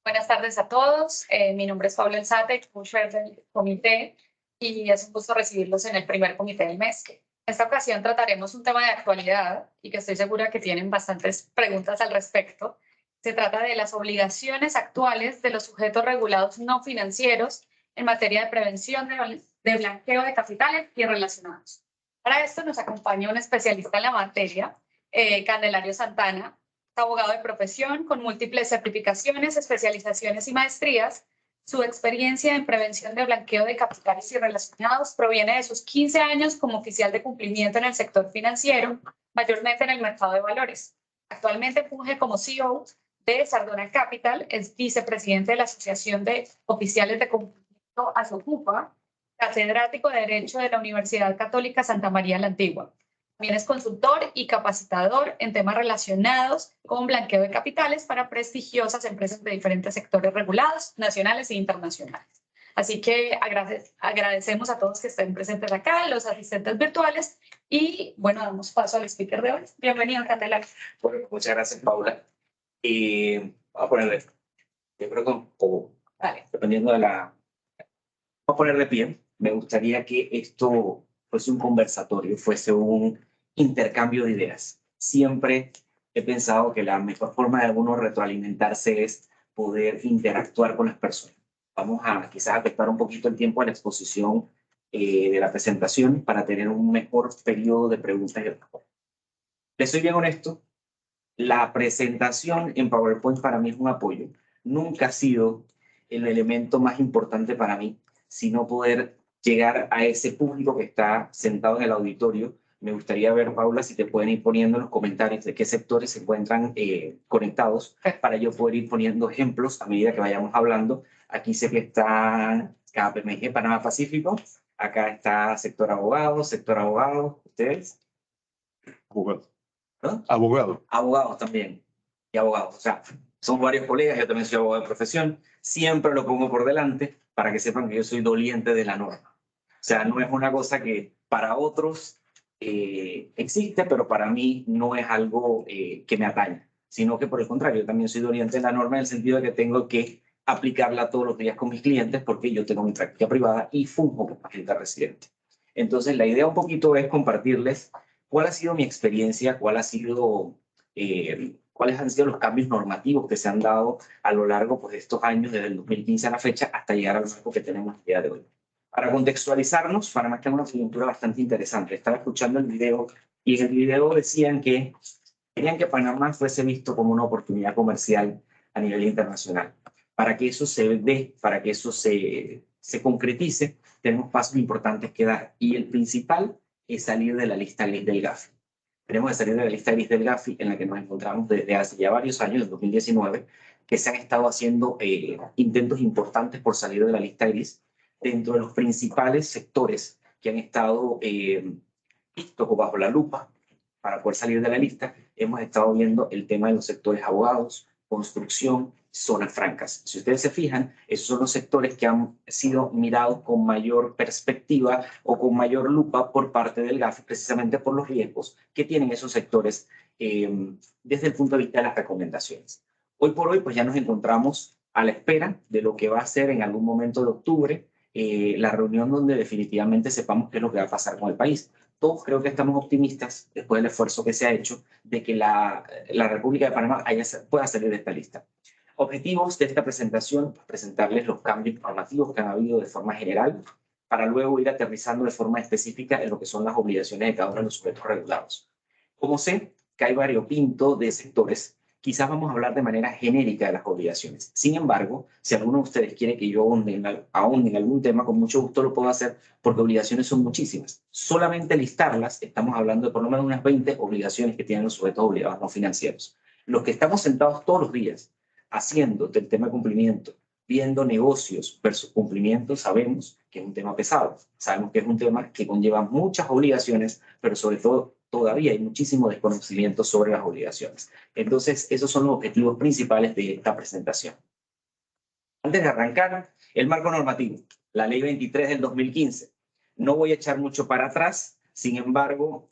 Buenas tardes a todos. Mi nombre es Paula Elzate, co-chair del comité, y es un gusto recibirlos en el primer comité del mes. En esta ocasión trataremos un tema de actualidad y que estoy segura que tienen bastantes preguntas al respecto. Se trata de las obligaciones actuales de los sujetos regulados no financieros en materia de prevención de blanqueo de capitales y relacionados. Para esto nos acompaña un especialista en la materia, Candelario Santana, abogado de profesión con múltiples certificaciones, especializaciones y maestrías. Su experiencia en prevención de blanqueo de capitales y relacionados proviene de sus 15 años como oficial de cumplimiento en el sector financiero, mayormente en el mercado de valores. Actualmente funge como CEO de Sardona Capital, es vicepresidente de la Asociación de Oficiales de Cumplimiento ASOCUPA, catedrático de Derecho de la Universidad Católica Santa María la Antigua. También es consultor y capacitador en temas relacionados con blanqueo de capitales para prestigiosas empresas de diferentes sectores regulados, nacionales e internacionales. Así que agradecemos a todos que estén presentes acá, los asistentes virtuales, y bueno, damos paso al speaker de hoy. Bienvenido, Candelario. Bueno, muchas gracias, Paula. Vamos a ponerle, yo creo que Vale. dependiendo de la... Vamos a poner de pie. Me gustaría que esto fuese un conversatorio, fuese un intercambio de ideas. Siempre he pensado que la mejor forma de uno retroalimentarse es poder interactuar con las personas. Vamos a quizás afectar un poquito el tiempo a la exposición de la presentación para tener un mejor periodo de preguntas y respuestas. Les soy bien honesto, la presentación en PowerPoint para mí es un apoyo. Nunca ha sido el elemento más importante para mí, sino poder llegar a ese público que está sentado en el auditorio. Me gustaría ver, Paula, si te pueden ir poniendo en los comentarios de qué sectores se encuentran conectados para yo poder ir poniendo ejemplos a medida que vayamos hablando. Aquí sé que está KPMG, Panamá Pacífico. Acá está sector abogado, ¿ustedes? Abogado. ¿No? Abogado. Abogados también. Y abogados. O sea, son varios colegas, yo también soy abogado de profesión. Siempre lo pongo por delante para que sepan que yo soy doliente de la norma. O sea, no es una cosa que para otros existe, pero para mí no es algo que me atañe, sino que por el contrario, yo también soy doliente de la norma en el sentido de que tengo que aplicarla todos los días con mis clientes porque yo tengo mi práctica privada y funjo como agente residente. Entonces, la idea un poquito es compartirles cuál ha sido mi experiencia, cuáles han sido los cambios normativos que se han dado a lo largo pues, de estos años, desde el 2015 a la fecha, hasta llegar al marco que tenemos el día de hoy. Para contextualizarnos, Panamá está en una coyuntura bastante interesante. Estaba escuchando el video y en el video decían que querían que Panamá fuese visto como una oportunidad comercial a nivel internacional. Para que eso se dé, para que eso se concretice, tenemos pasos importantes que dar. Y el principal es salir de la lista gris del Gafi. Tenemos que salir de la lista gris del Gafi en la que nos encontramos desde hace ya varios años, en 2019, que se han estado haciendo intentos importantes por salir de la lista gris dentro de los principales sectores que han estado vistos bajo la lupa para poder salir de la lista. Hemos estado viendo el tema de los sectores abogados, construcción, zonas francas. Si ustedes se fijan, esos son los sectores que han sido mirados con mayor perspectiva o con mayor lupa por parte del GAFI, precisamente por los riesgos que tienen esos sectores desde el punto de vista de las recomendaciones. Hoy por hoy, pues ya nos encontramos a la espera de lo que va a ser en algún momento de octubre la reunión donde definitivamente sepamos qué es lo que va a pasar con el país. Todos creo que estamos optimistas, después del esfuerzo que se ha hecho, de que la República de Panamá pueda salir de esta lista. Objetivos de esta presentación, presentarles los cambios normativos que han habido de forma general, para luego ir aterrizando de forma específica en lo que son las obligaciones de cada uno de los sujetos regulados. Como sé que hay variopinto de sectores, quizás vamos a hablar de manera genérica de las obligaciones. Sin embargo, si alguno de ustedes quiere que yo ahonde en algún tema, con mucho gusto lo puedo hacer, porque obligaciones son muchísimas. Solamente listarlas, estamos hablando de por lo menos unas 20 obligaciones que tienen los sujetos obligados no financieros. Los que estamos sentados todos los días haciendo del tema de cumplimiento, viendo negocios versus cumplimiento, sabemos que es un tema pesado. Sabemos que es un tema que conlleva muchas obligaciones, pero sobre todo todavía hay muchísimo desconocimiento sobre las obligaciones. Entonces, esos son los objetivos principales de esta presentación. Antes de arrancar, el marco normativo, la Ley 23 del 2015. No voy a echar mucho para atrás, sin embargo,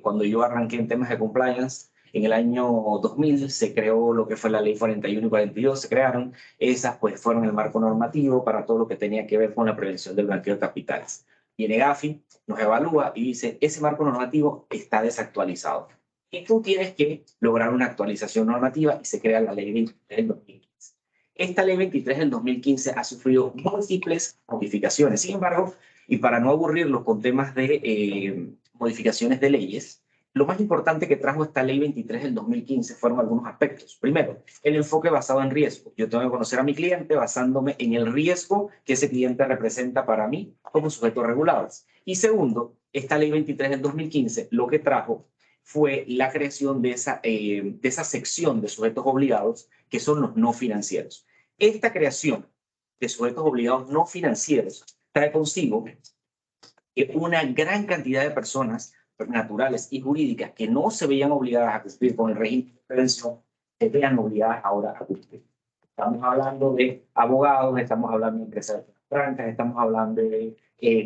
cuando yo arranqué en temas de compliance, En el año 2000 se creó lo que fue la ley 41 y 42, se crearon. Esas pues fueron el marco normativo para todo lo que tenía que ver con la prevención del blanqueo de capitales. Viene Gafi, nos evalúa y dice, ese marco normativo está desactualizado. Y tú tienes que lograr una actualización normativa y se crea la ley 23 del 2015. Esta ley 23 del 2015 ha sufrido múltiples modificaciones. Sin embargo, y para no aburrirlos con temas de modificaciones de leyes, lo más importante que trajo esta ley 23 del 2015 fueron algunos aspectos. Primero, el enfoque basado en riesgo. Yo tengo que conocer a mi cliente basándome en el riesgo que ese cliente representa para mí como sujeto regulado. Y segundo, esta ley 23 del 2015 lo que trajo fue la creación de esa sección de sujetos obligados que son los no financieros. Esta creación de sujetos obligados no financieros trae consigo que una gran cantidad de personas naturales y jurídicas que no se veían obligadas a cumplir con el régimen de prevención se vean obligadas ahora a cumplir. Estamos hablando de abogados, estamos hablando de empresas francas, estamos hablando de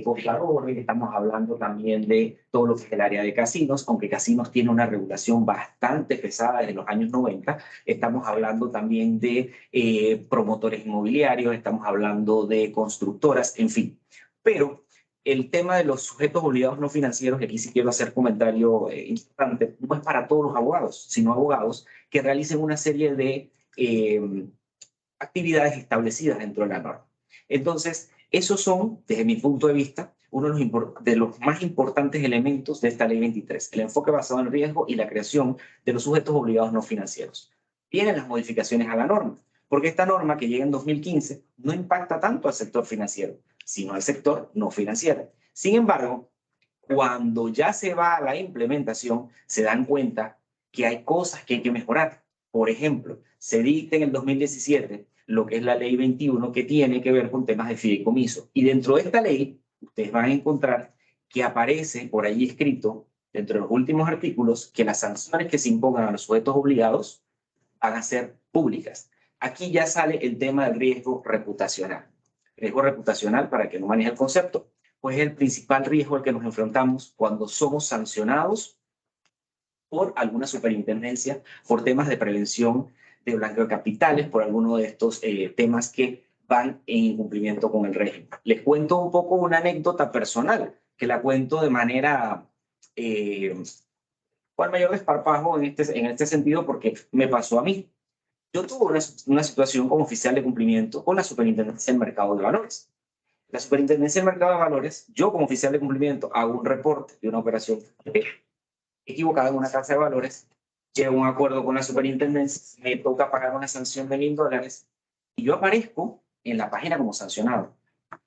contadores, estamos hablando también de todo lo que es el área de casinos, aunque casinos tiene una regulación bastante pesada desde los años 90. Estamos hablando también de promotores inmobiliarios, estamos hablando de constructoras, en fin. Pero el tema de los sujetos obligados no financieros, y aquí sí quiero hacer comentario importante, no es para todos los abogados, sino abogados que realicen una serie de actividades establecidas dentro de la norma. Entonces, esos son, desde mi punto de vista, uno de los más importantes elementos de esta ley 23, el enfoque basado en riesgo y la creación de los sujetos obligados no financieros. Vienen las modificaciones a la norma, porque esta norma que llega en 2015 no impacta tanto al sector financiero, sino al sector no financiero. Sin embargo, cuando ya se va a la implementación, se dan cuenta que hay cosas que hay que mejorar. Por ejemplo, se dicta en el 2017 lo que es la ley 21, que tiene que ver con temas de fideicomiso. Y dentro de esta ley, ustedes van a encontrar que aparece por ahí escrito, dentro de los últimos artículos, que las sanciones que se impongan a los sujetos obligados van a ser públicas. Aquí ya sale el tema del riesgo reputacional. Riesgo reputacional, para que no maneje el concepto, pues es el principal riesgo al que nos enfrentamos cuando somos sancionados por alguna superintendencia, por temas de prevención de blanqueo de capitales, por alguno de estos temas que van en incumplimiento con el régimen. Les cuento un poco una anécdota personal, que la cuento de manera con mayor desparpajo en este sentido, porque me pasó a mí. Yo tuve una situación como oficial de cumplimiento con la Superintendencia del Mercado de Valores. La Superintendencia del Mercado de Valores, yo como oficial de cumplimiento hago un reporte de una operación equivocada en una casa de valores, llego a un acuerdo con la superintendencia, me toca pagar una sanción de $1,000 y yo aparezco en la página como sancionado.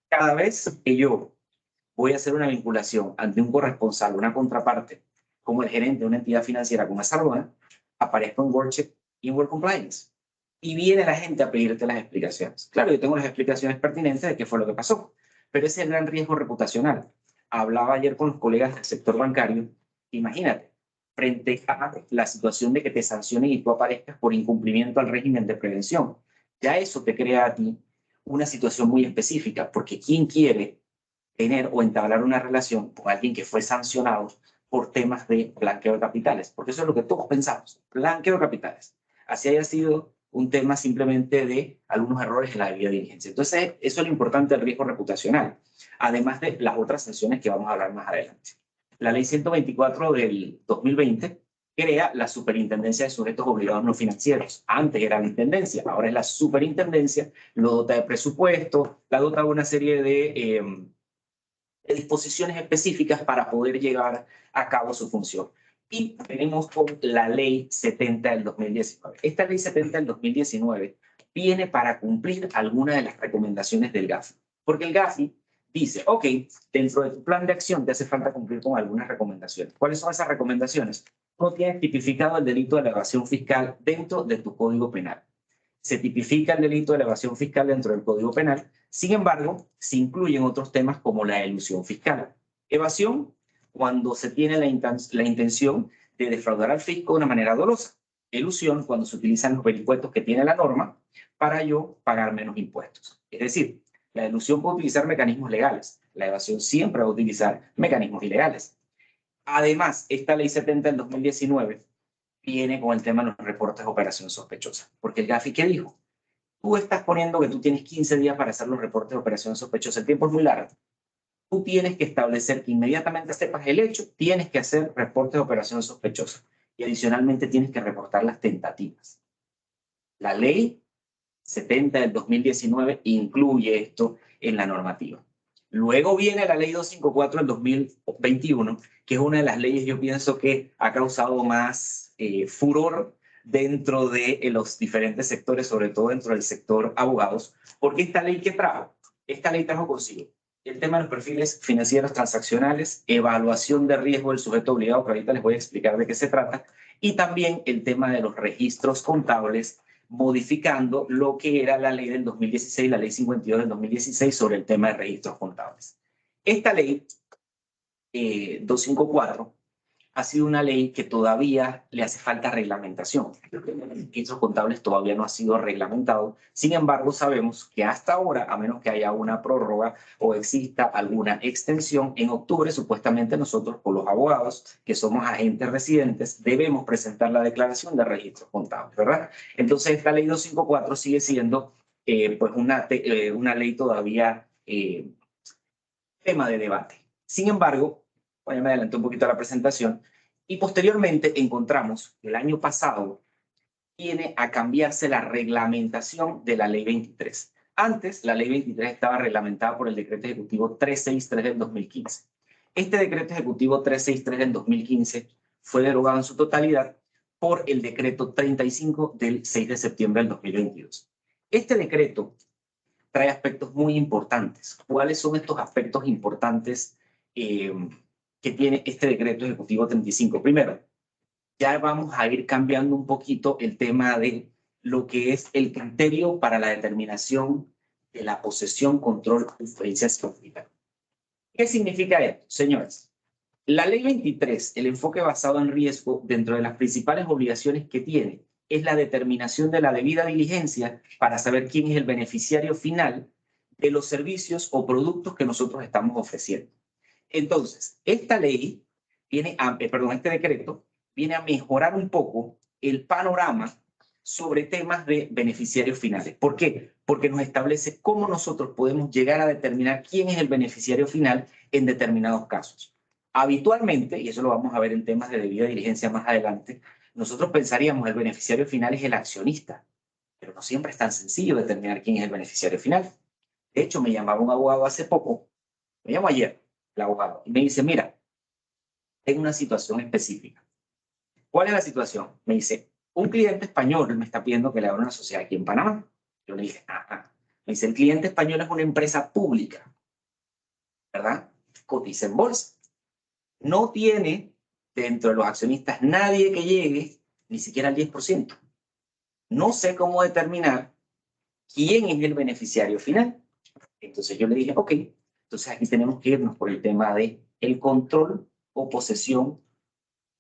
Cada vez que yo voy a hacer una vinculación ante un corresponsal, una contraparte, como el gerente de una entidad financiera como esa aduana, aparezco en WorldCheck y en World Compliance. Y viene la gente a pedirte las explicaciones. Claro, yo tengo las explicaciones pertinentes de qué fue lo que pasó, pero ese es el gran riesgo reputacional. Hablaba ayer con los colegas del sector bancario. Imagínate, frente a la situación de que te sancionen y tú aparezcas por incumplimiento al régimen de prevención, ya eso te crea a ti una situación muy específica, porque ¿quién quiere tener o entablar una relación con alguien que fue sancionado por temas de blanqueo de capitales? Porque eso es lo que todos pensamos, blanqueo de capitales. Así haya sido un tema simplemente de algunos errores en la debida diligencia. Entonces, eso es lo importante del riesgo reputacional, además de las otras sanciones que vamos a hablar más adelante. La ley 124 del 2020 crea la Superintendencia de Sujetos Obligados No Financieros. Antes era la Intendencia, ahora es la Superintendencia, lo dota de presupuesto, la dota de una serie de disposiciones específicas para poder llevar a cabo su función. Y venimos con la ley 70 del 2019. Esta ley 70 del 2019 viene para cumplir algunas de las recomendaciones del GAFI. Porque el GAFI dice, ok, dentro de tu plan de acción te hace falta cumplir con algunas recomendaciones. ¿Cuáles son esas recomendaciones? No tienes tipificado el delito de la evasión fiscal dentro de tu código penal. Se tipifica el delito de la evasión fiscal dentro del Código Penal. Sin embargo, se incluyen otros temas como la elusión fiscal. Evasión, cuando se tiene la intención de defraudar al fisco de una manera dolosa. Elusión, cuando se utilizan los vericuetos que tiene la norma para yo pagar menos impuestos. Es decir, la elusión puede utilizar mecanismos legales. La evasión siempre va a utilizar mecanismos ilegales. Además, esta ley 70 del 2019 viene con el tema de los reportes de operación sospechosa. Porque el GAFI, ¿qué dijo? Tú estás poniendo que tú tienes 15 días para hacer los reportes de operación sospechosa. El tiempo es muy largo. Tú tienes que establecer que inmediatamente sepas el hecho, tienes que hacer reportes de operación sospechosa. Y adicionalmente tienes que reportar las tentativas. La ley 70 del 2019 incluye esto en la normativa. Luego viene la ley 254 del 2021, que es una de las leyes, yo pienso, que ha causado más furor dentro de los diferentes sectores, sobre todo dentro del sector abogados, porque esta ley que trajo, esta ley trajo consigo el tema de los perfiles financieros transaccionales, evaluación de riesgo del sujeto obligado, que ahorita les voy a explicar de qué se trata, y también el tema de los registros contables, modificando lo que era la ley del 2016, la ley 52 del 2016 sobre el tema de registros contables. Esta ley 254 ha sido una ley que todavía le hace falta reglamentación. Los registros contables todavía no ha sido reglamentado. Sin embargo, sabemos que hasta ahora, a menos que haya una prórroga o exista alguna extensión, en octubre supuestamente nosotros, por los abogados, que somos agentes residentes, debemos presentar la declaración de registros contables, ¿verdad? Entonces, esta ley 254 sigue siendo pues una ley todavía tema de debate. Sin embargo, bueno, me adelanté un poquito a la presentación, y posteriormente encontramos que el año pasado viene a cambiarse la reglamentación de la ley 23. Antes, la ley 23 estaba reglamentada por el decreto ejecutivo 363 del 2015. Este decreto ejecutivo 363 del 2015 fue derogado en su totalidad por el decreto 35 del 6 de septiembre del 2022. Este decreto trae aspectos muy importantes. ¿Cuáles son estos aspectos importantes que tiene este decreto ejecutivo 35? Primero, ya vamos a ir cambiando un poquito el tema de lo que es el criterio para la determinación de la posesión, control o influencia pública. ¿Qué significa esto, señores? La ley 23, el enfoque basado en riesgo, dentro de las principales obligaciones que tiene, es la determinación de la debida diligencia para saber quién es el beneficiario final de los servicios o productos que nosotros estamos ofreciendo. Entonces, esta ley viene a, este decreto viene a mejorar un poco el panorama sobre temas de beneficiarios finales. ¿Por qué? Porque nos establece cómo nosotros podemos llegar a determinar quién es el beneficiario final en determinados casos. Habitualmente, y eso lo vamos a ver en temas de debida diligencia más adelante, nosotros pensaríamos el beneficiario final es el accionista, pero no siempre es tan sencillo determinar quién es el beneficiario final. De hecho, me llamaba un abogado hace poco, me llamó ayer el abogado, y me dice, mira, tengo una situación específica. ¿Cuál es la situación? Me dice, un cliente español me está pidiendo que le abra una sociedad aquí en Panamá. Yo le dije, ajá. Me dice, el cliente español es una empresa pública, ¿verdad? Cotiza en bolsa. No tiene dentro de los accionistas nadie que llegue ni siquiera al 10%. No sé cómo determinar quién es el beneficiario final. Entonces yo le dije, ok, entonces aquí tenemos que irnos por el tema de el control o posesión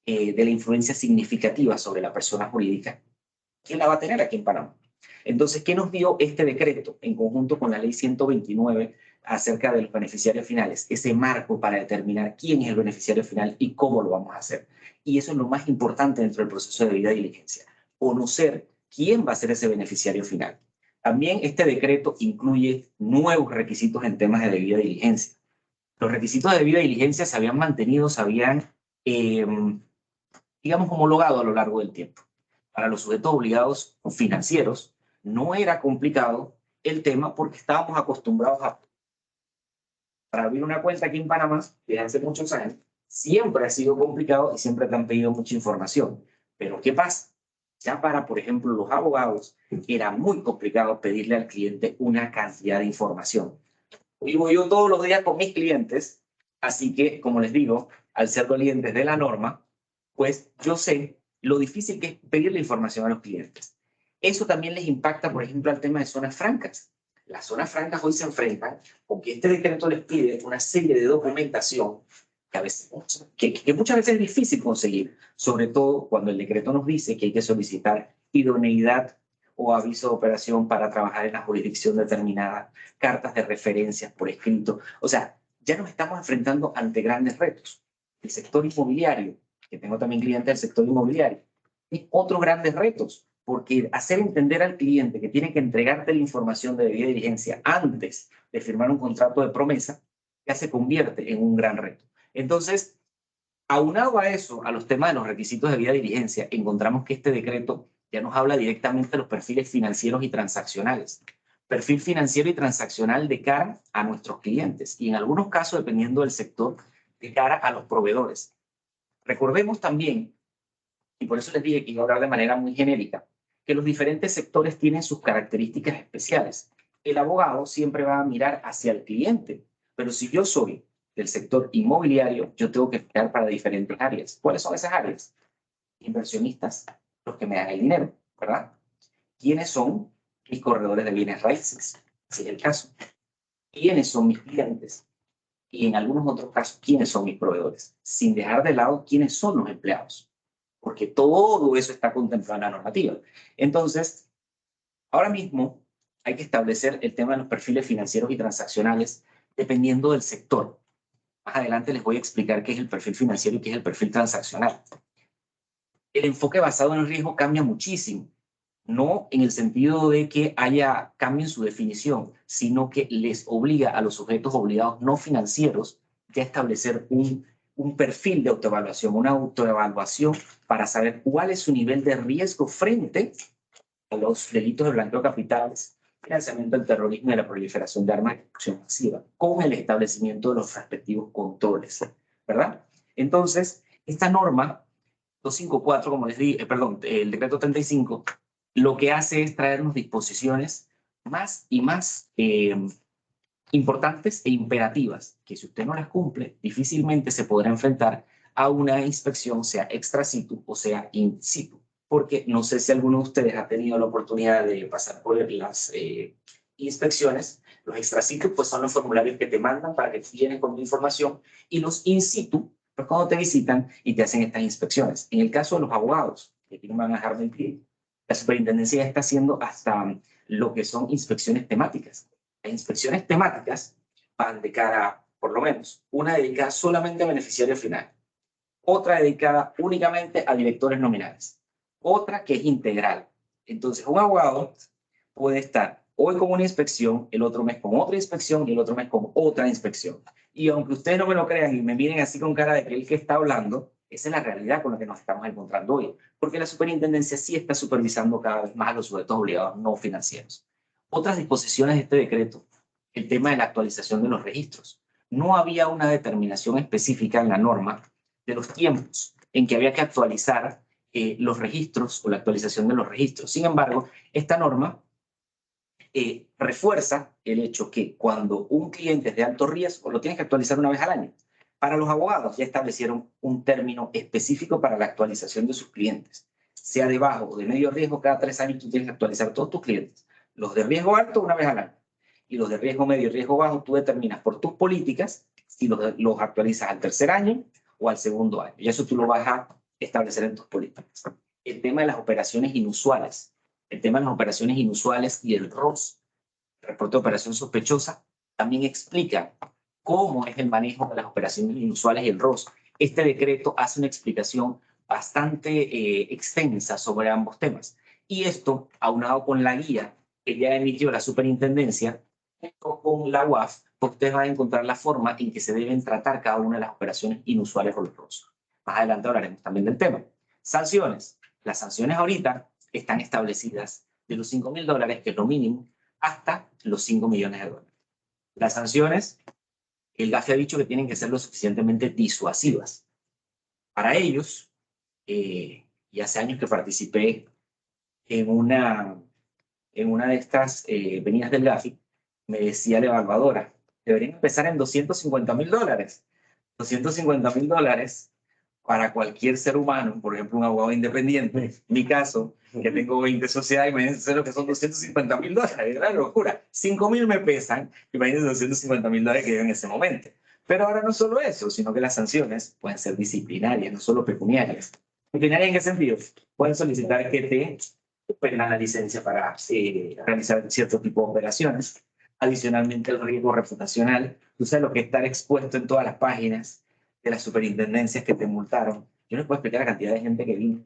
de la influencia significativa sobre la persona jurídica. ¿Quién la va a tener aquí en Panamá? Entonces, ¿qué nos dio este decreto en conjunto con la ley 129 acerca de los beneficiarios finales? Ese marco para determinar quién es el beneficiario final y cómo lo vamos a hacer. Y eso es lo más importante dentro del proceso de debida diligencia. Conocer quién va a ser ese beneficiario final. También este decreto incluye nuevos requisitos en temas de debida diligencia. Los requisitos de debida diligencia se habían mantenido, se habían, digamos, homologado a lo largo del tiempo. Para los sujetos obligados financieros no era complicado el tema porque estábamos acostumbrados a... Para abrir una cuenta aquí en Panamá, desde hace muchos años, siempre ha sido complicado y siempre te han pedido mucha información. Pero ¿qué pasa? Ya para, por ejemplo, los abogados, era muy complicado pedirle al cliente una cantidad de información. Vivo yo todos los días con mis clientes, así que, como les digo, al ser dolientes de la norma, pues yo sé lo difícil que es pedirle información a los clientes. Eso también les impacta, por ejemplo, al tema de zonas francas. Las zonas francas hoy se enfrentan con que este decreto les pide una serie de documentación que, que muchas veces es difícil conseguir, sobre todo cuando el decreto nos dice que hay que solicitar idoneidad o aviso de operación para trabajar en la jurisdicción determinada, cartas de referencias por escrito. O sea, ya nos estamos enfrentando ante grandes retos. El sector inmobiliario, que tengo también clientes del sector inmobiliario, Es otros grandes retos, porque hacer entender al cliente que tiene que entregarte la información de debida diligencia antes de firmar un contrato de promesa, ya se convierte en un gran reto. Entonces, aunado a eso, a los temas de los requisitos de debida diligencia, encontramos que este decreto ya nos habla directamente de los perfiles financieros y transaccionales. Perfil financiero y transaccional de cara a nuestros clientes y en algunos casos, dependiendo del sector, de cara a los proveedores. Recordemos también, y por eso les dije que iba a hablar de manera muy genérica, que los diferentes sectores tienen sus características especiales. El abogado siempre va a mirar hacia el cliente, pero si yo soy del sector inmobiliario, yo tengo que mirar para diferentes áreas. ¿Cuáles son esas áreas? Inversionistas, los que me dan el dinero, ¿verdad? ¿Quiénes son mis corredores de bienes raíces? Si es el caso. ¿Quiénes son mis clientes? Y en algunos otros casos, ¿quiénes son mis proveedores? Sin dejar de lado quiénes son los empleados, porque todo eso está contemplado en la normativa. Entonces, ahora mismo hay que establecer el tema de los perfiles financieros y transaccionales dependiendo del sector. Más adelante les voy a explicar qué es el perfil financiero y qué es el perfil transaccional. El enfoque basado en el riesgo cambia muchísimo, no en el sentido de que haya cambio en su definición, sino que les obliga a los sujetos obligados no financieros ya a establecer un perfil de autoevaluación, una autoevaluación para saber cuál es su nivel de riesgo frente a los delitos de blanqueo de capitales, financiamiento del terrorismo y la proliferación de armas de destrucción masiva, con el establecimiento de los respectivos controles, ¿verdad? Entonces, esta norma 254, como les di, perdón, el decreto 35, lo que hace es traernos disposiciones más y más importantes e imperativas, que si usted no las cumple, difícilmente se podrá enfrentar a una inspección, sea extra situ o sea in situ. Porque no sé si alguno de ustedes ha tenido la oportunidad de pasar por las inspecciones. Los extra situ pues, son los formularios que te mandan para que tú llenes con tu información, y los in situ, pues cuando te visitan y te hacen estas inspecciones. En el caso de los abogados, que aquí no me van a dejar mentir, la superintendencia ya está haciendo hasta lo que son inspecciones temáticas. Las inspecciones temáticas van de cara, por lo menos, una dedicada solamente a beneficiario final, otra dedicada únicamente a directores nominales, otra que es integral. Entonces, un abogado puede estar hoy con una inspección, el otro mes con otra inspección y el otro mes con otra inspección. Y aunque ustedes no me lo crean y me miren así con cara de que el que está hablando, esa es la realidad con la que nos estamos encontrando hoy, porque la superintendencia sí está supervisando cada vez más a los sujetos obligados no financieros. Otras disposiciones de este decreto, el tema de la actualización de los registros. No había una determinación específica en la norma de los tiempos en que había que actualizar los registros o la actualización de los registros. Sin embargo, esta norma refuerza el hecho que cuando un cliente es de alto riesgo, lo tienes que actualizar una vez al año. Para los abogados ya establecieron un término específico para la actualización de sus clientes. Sea de bajo o de medio riesgo, cada 3 años tú tienes que actualizar todos tus clientes. Los de riesgo alto una vez al año. Y los de riesgo medio y riesgo bajo tú determinas por tus políticas si los actualizas al 3er año o al 2.º año. Y eso tú lo vas a establecer en tus políticas. El tema de las operaciones inusuales. El tema de las operaciones inusuales y el ROS, el reporte de operación sospechosa, también explica cómo es el manejo de las operaciones inusuales y el ROS. Este decreto hace una explicación bastante extensa sobre ambos temas. Y esto, aunado con la guía que ya emitió la superintendencia, junto con la UAF, ustedes van a encontrar la forma en que se deben tratar cada una de las operaciones inusuales o los ROS. Más adelante hablaremos también del tema. Sanciones. Las sanciones ahorita están establecidas de los $5.000, que es lo mínimo, hasta los $5 millones. Las sanciones, el GAFI ha dicho que tienen que ser lo suficientemente disuasivas. Para ellos, y hace años que participé en una de estas venidas del GAFI, me decía la evaluadora, deberían empezar en $250.000. $250.000 para cualquier ser humano, por ejemplo, un abogado independiente, en mi caso, que tengo 20 sociedades, imagínense lo que son $250.000, es una locura. 5.000 me pesan, imagínense $250.000 que yo en ese momento. Pero ahora no solo eso, sino que las sanciones pueden ser disciplinarias, no solo pecuniarias. ¿Pecuniarias en qué sentido? Pueden solicitar que te suspendan la licencia para realizar cierto tipo de operaciones. Adicionalmente, el riesgo reputacional. Tú sabes lo que es estar expuesto en todas las páginas de las superintendencias que te multaron. Yo no puedo explicar la cantidad de gente que vino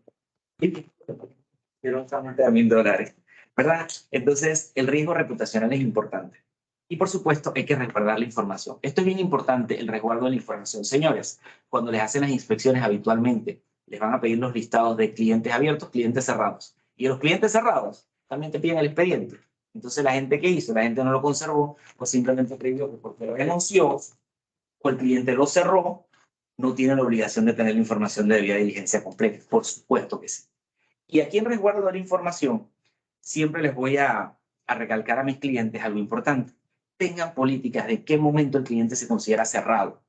Pero estamos de $1.000, ¿verdad? Entonces, el riesgo reputacional es importante. Y por supuesto, hay que resguardar la información. Esto es bien importante, el resguardo de la información. Señores, cuando les hacen las inspecciones habitualmente, les van a pedir los listados de clientes abiertos, clientes cerrados. Y los clientes cerrados también te piden el expediente. Entonces, ¿la gente qué hizo? La gente no lo conservó o simplemente creyó que porque lo renunció o el cliente lo cerró, no tiene la obligación de tener la información de debida diligencia completa. Por supuesto que sí. Y aquí en resguardo de la información, siempre les voy a recalcar a mis clientes algo importante. Tengan políticas de qué momento el cliente se considera cerrado,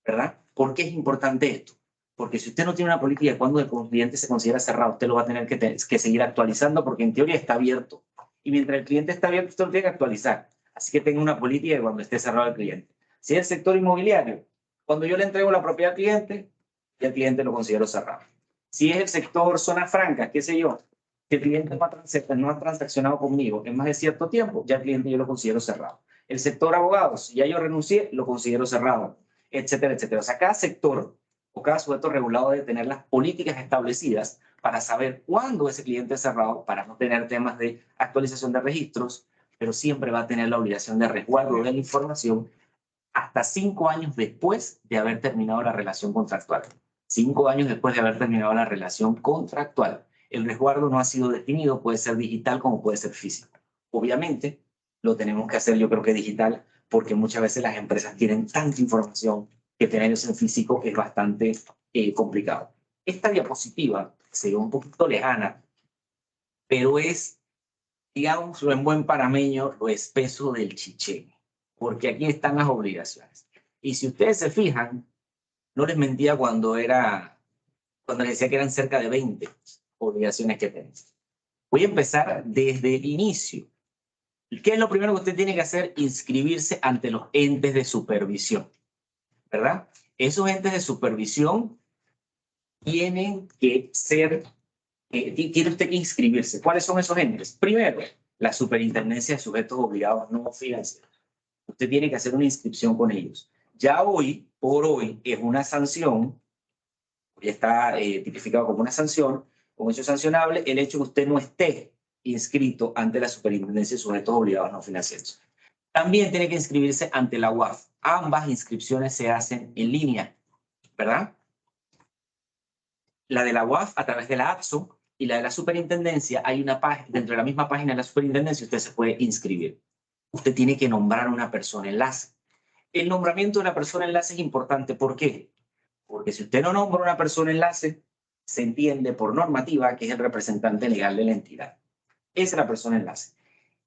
¿verdad? ¿Por qué es importante esto? Porque si usted no tiene una política de cuándo el cliente se considera cerrado, usted lo va a tener que seguir actualizando porque en teoría está abierto. Y mientras el cliente está abierto, usted lo tiene que actualizar. Así que tenga una política de cuando esté cerrado el cliente. Si es el sector inmobiliario, cuando yo le entrego la propiedad al cliente, ya el cliente lo considero cerrado. Si es el sector zona franca, qué sé yo, si el cliente no ha transaccionado conmigo en más de cierto tiempo, ya el cliente yo lo considero cerrado. El sector abogados, si ya yo renuncié, lo considero cerrado, etcétera, etcétera. O sea, cada sector o cada sujeto regulado debe tener las políticas establecidas para saber cuándo ese cliente es cerrado, para no tener temas de actualización de registros, pero siempre va a tener la obligación de resguardo de la información hasta 5 años después de haber terminado la relación contractual. 5 años después de haber terminado la relación contractual. El resguardo no ha sido definido, puede ser digital como puede ser físico. Obviamente, lo tenemos que hacer yo creo que digital, porque muchas veces las empresas tienen tanta información que tenerlos en físico es bastante complicado. Esta diapositiva se ve un poquito lejana, pero es, digamos, en buen panameño, lo espeso del chiché, porque aquí están las obligaciones. Y si ustedes se fijan, no les mentía cuando les decía que eran cerca de 20 obligaciones que tenemos. Voy a empezar desde el inicio. ¿Qué es lo primero que usted tiene que hacer? Inscribirse ante los entes de supervisión, ¿verdad? Esos entes de supervisión tienen que tiene usted que inscribirse. ¿Cuáles son esos entes? Primero, la Superintendencia de Sujetos Obligados No Financieros. Usted tiene que hacer una inscripción con ellos. Ya hoy, por hoy, es una sanción, ya está tipificado como una sanción, como hecho sancionable, el hecho que usted no esté inscrito ante la Superintendencia de Sujetos Obligados No Financieros. También tiene que inscribirse ante la UAF. Ambas inscripciones se hacen en línea, ¿verdad? La de la UAF a través de la APSO y la de la Superintendencia, hay una página, dentro de la misma página de la Superintendencia usted se puede inscribir. Usted tiene que nombrar una persona enlace. El nombramiento de la persona enlace es importante. ¿Por qué? Porque si usted no nombra una persona enlace, se entiende por normativa que es el representante legal de la entidad. Esa es la persona enlace.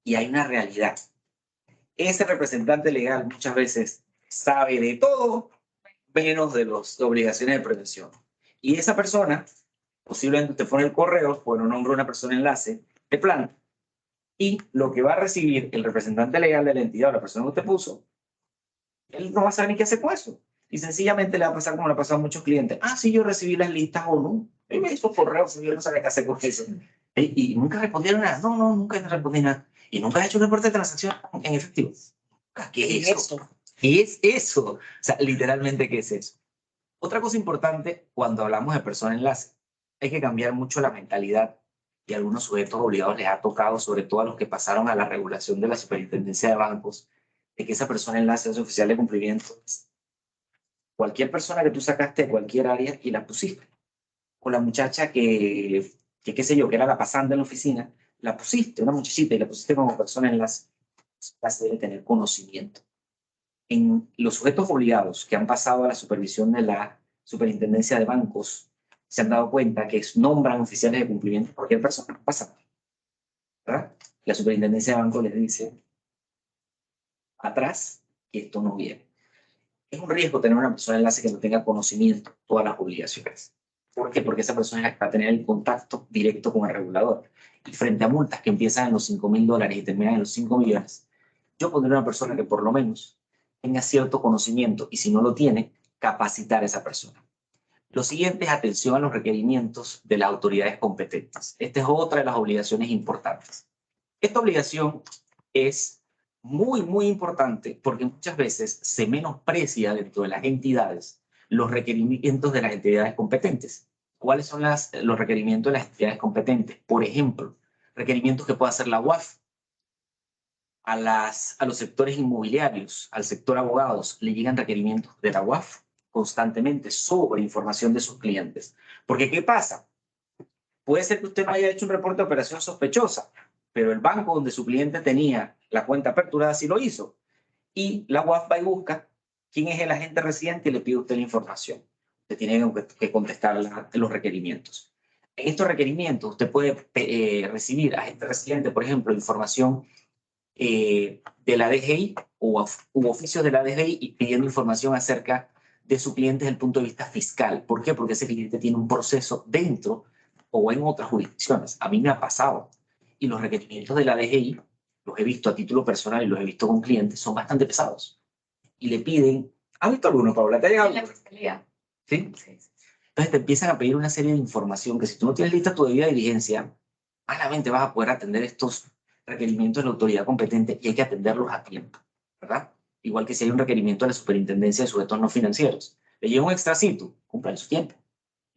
Y hay una realidad. Ese representante legal muchas veces sabe de todo, menos de las obligaciones de prevención. Y esa persona, posiblemente usted pone el correo, pues no nombra una persona enlace de planta. Y lo que va a recibir el representante legal de la entidad o la persona que usted puso, él no va a saber ni qué hacer con eso. Y sencillamente le va a pasar como le ha pasado a muchos clientes. Ah, sí, yo recibí las listas o no. Él me hizo correos y yo no sabía qué hacer con eso. Y nunca respondieron nada. No, no, nunca respondí nada. Y nunca has hecho un reporte de transacción en efectivo. ¿Qué es eso? ¿Qué es eso? O sea, literalmente, ¿qué es eso? Otra cosa importante cuando hablamos de persona enlace, hay que cambiar mucho la mentalidad y a algunos sujetos obligados les ha tocado, sobre todo a los que pasaron a la regulación de la Superintendencia de Bancos, de que esa persona enlace es oficial de cumplimiento. Cualquier persona que tú sacaste de cualquier área y la pusiste. O la muchacha qué sé yo, que era la pasante en la oficina, la pusiste, una muchachita, y la pusiste como persona enlace. Se debe tener conocimiento. En los sujetos obligados que han pasado a la supervisión de la Superintendencia de Bancos, se han dado cuenta que nombran oficiales de cumplimiento cualquier persona, no pasa nada, ¿verdad? La Superintendencia de Bancos les dice atrás que esto no viene. Es un riesgo tener una persona enlace que no tenga conocimiento de todas las obligaciones. ¿Por qué? Porque esa persona va a tener el contacto directo con el regulador. Y frente a multas que empiezan en los $5.000 y terminan en los 5 millones, yo pondré una persona que por lo menos tenga cierto conocimiento y si no lo tiene, capacitar a esa persona. Lo siguiente es atención a los requerimientos de las autoridades competentes. Esta es otra de las obligaciones importantes. Esta obligación es muy, muy importante porque muchas veces se menosprecia dentro de las entidades los requerimientos de las entidades competentes. ¿Cuáles son los requerimientos de las entidades competentes? Por ejemplo, requerimientos que pueda hacer la UAF a los sectores inmobiliarios, al sector abogados, le llegan requerimientos de la UAF constantemente sobre información de sus clientes. Porque, ¿qué pasa? Puede ser que usted no haya hecho un reporte de operación sospechosa, pero el banco donde su cliente tenía la cuenta aperturada sí lo hizo. Y la UAF va y busca quién es el agente residente y le pide a usted la información. Usted tiene que contestar los requerimientos. En estos requerimientos usted puede recibir agente residente, por ejemplo, información de la DGI u oficios de la DGI y pidiendo información acerca de su cliente desde el punto de vista fiscal. ¿Por qué? Porque ese cliente tiene un proceso dentro o en otras jurisdicciones. A mí me ha pasado. Y los requerimientos de la DGI, los he visto a título personal y los he visto con clientes, son bastante pesados. Y le piden, ¿has visto alguno, Paula? ¿Te ha llegado? En la fiscalía. ¿Sí? Sí. Entonces te empiezan a pedir una serie de información que si tú no tienes lista tu debida diligencia, malamente vas a poder atender estos requerimientos de la autoridad competente y hay que atenderlos a tiempo, ¿verdad? Igual que si hay un requerimiento de la Superintendencia de Sujetos No Financieros. Le llega un extracito, cumpla en su tiempo.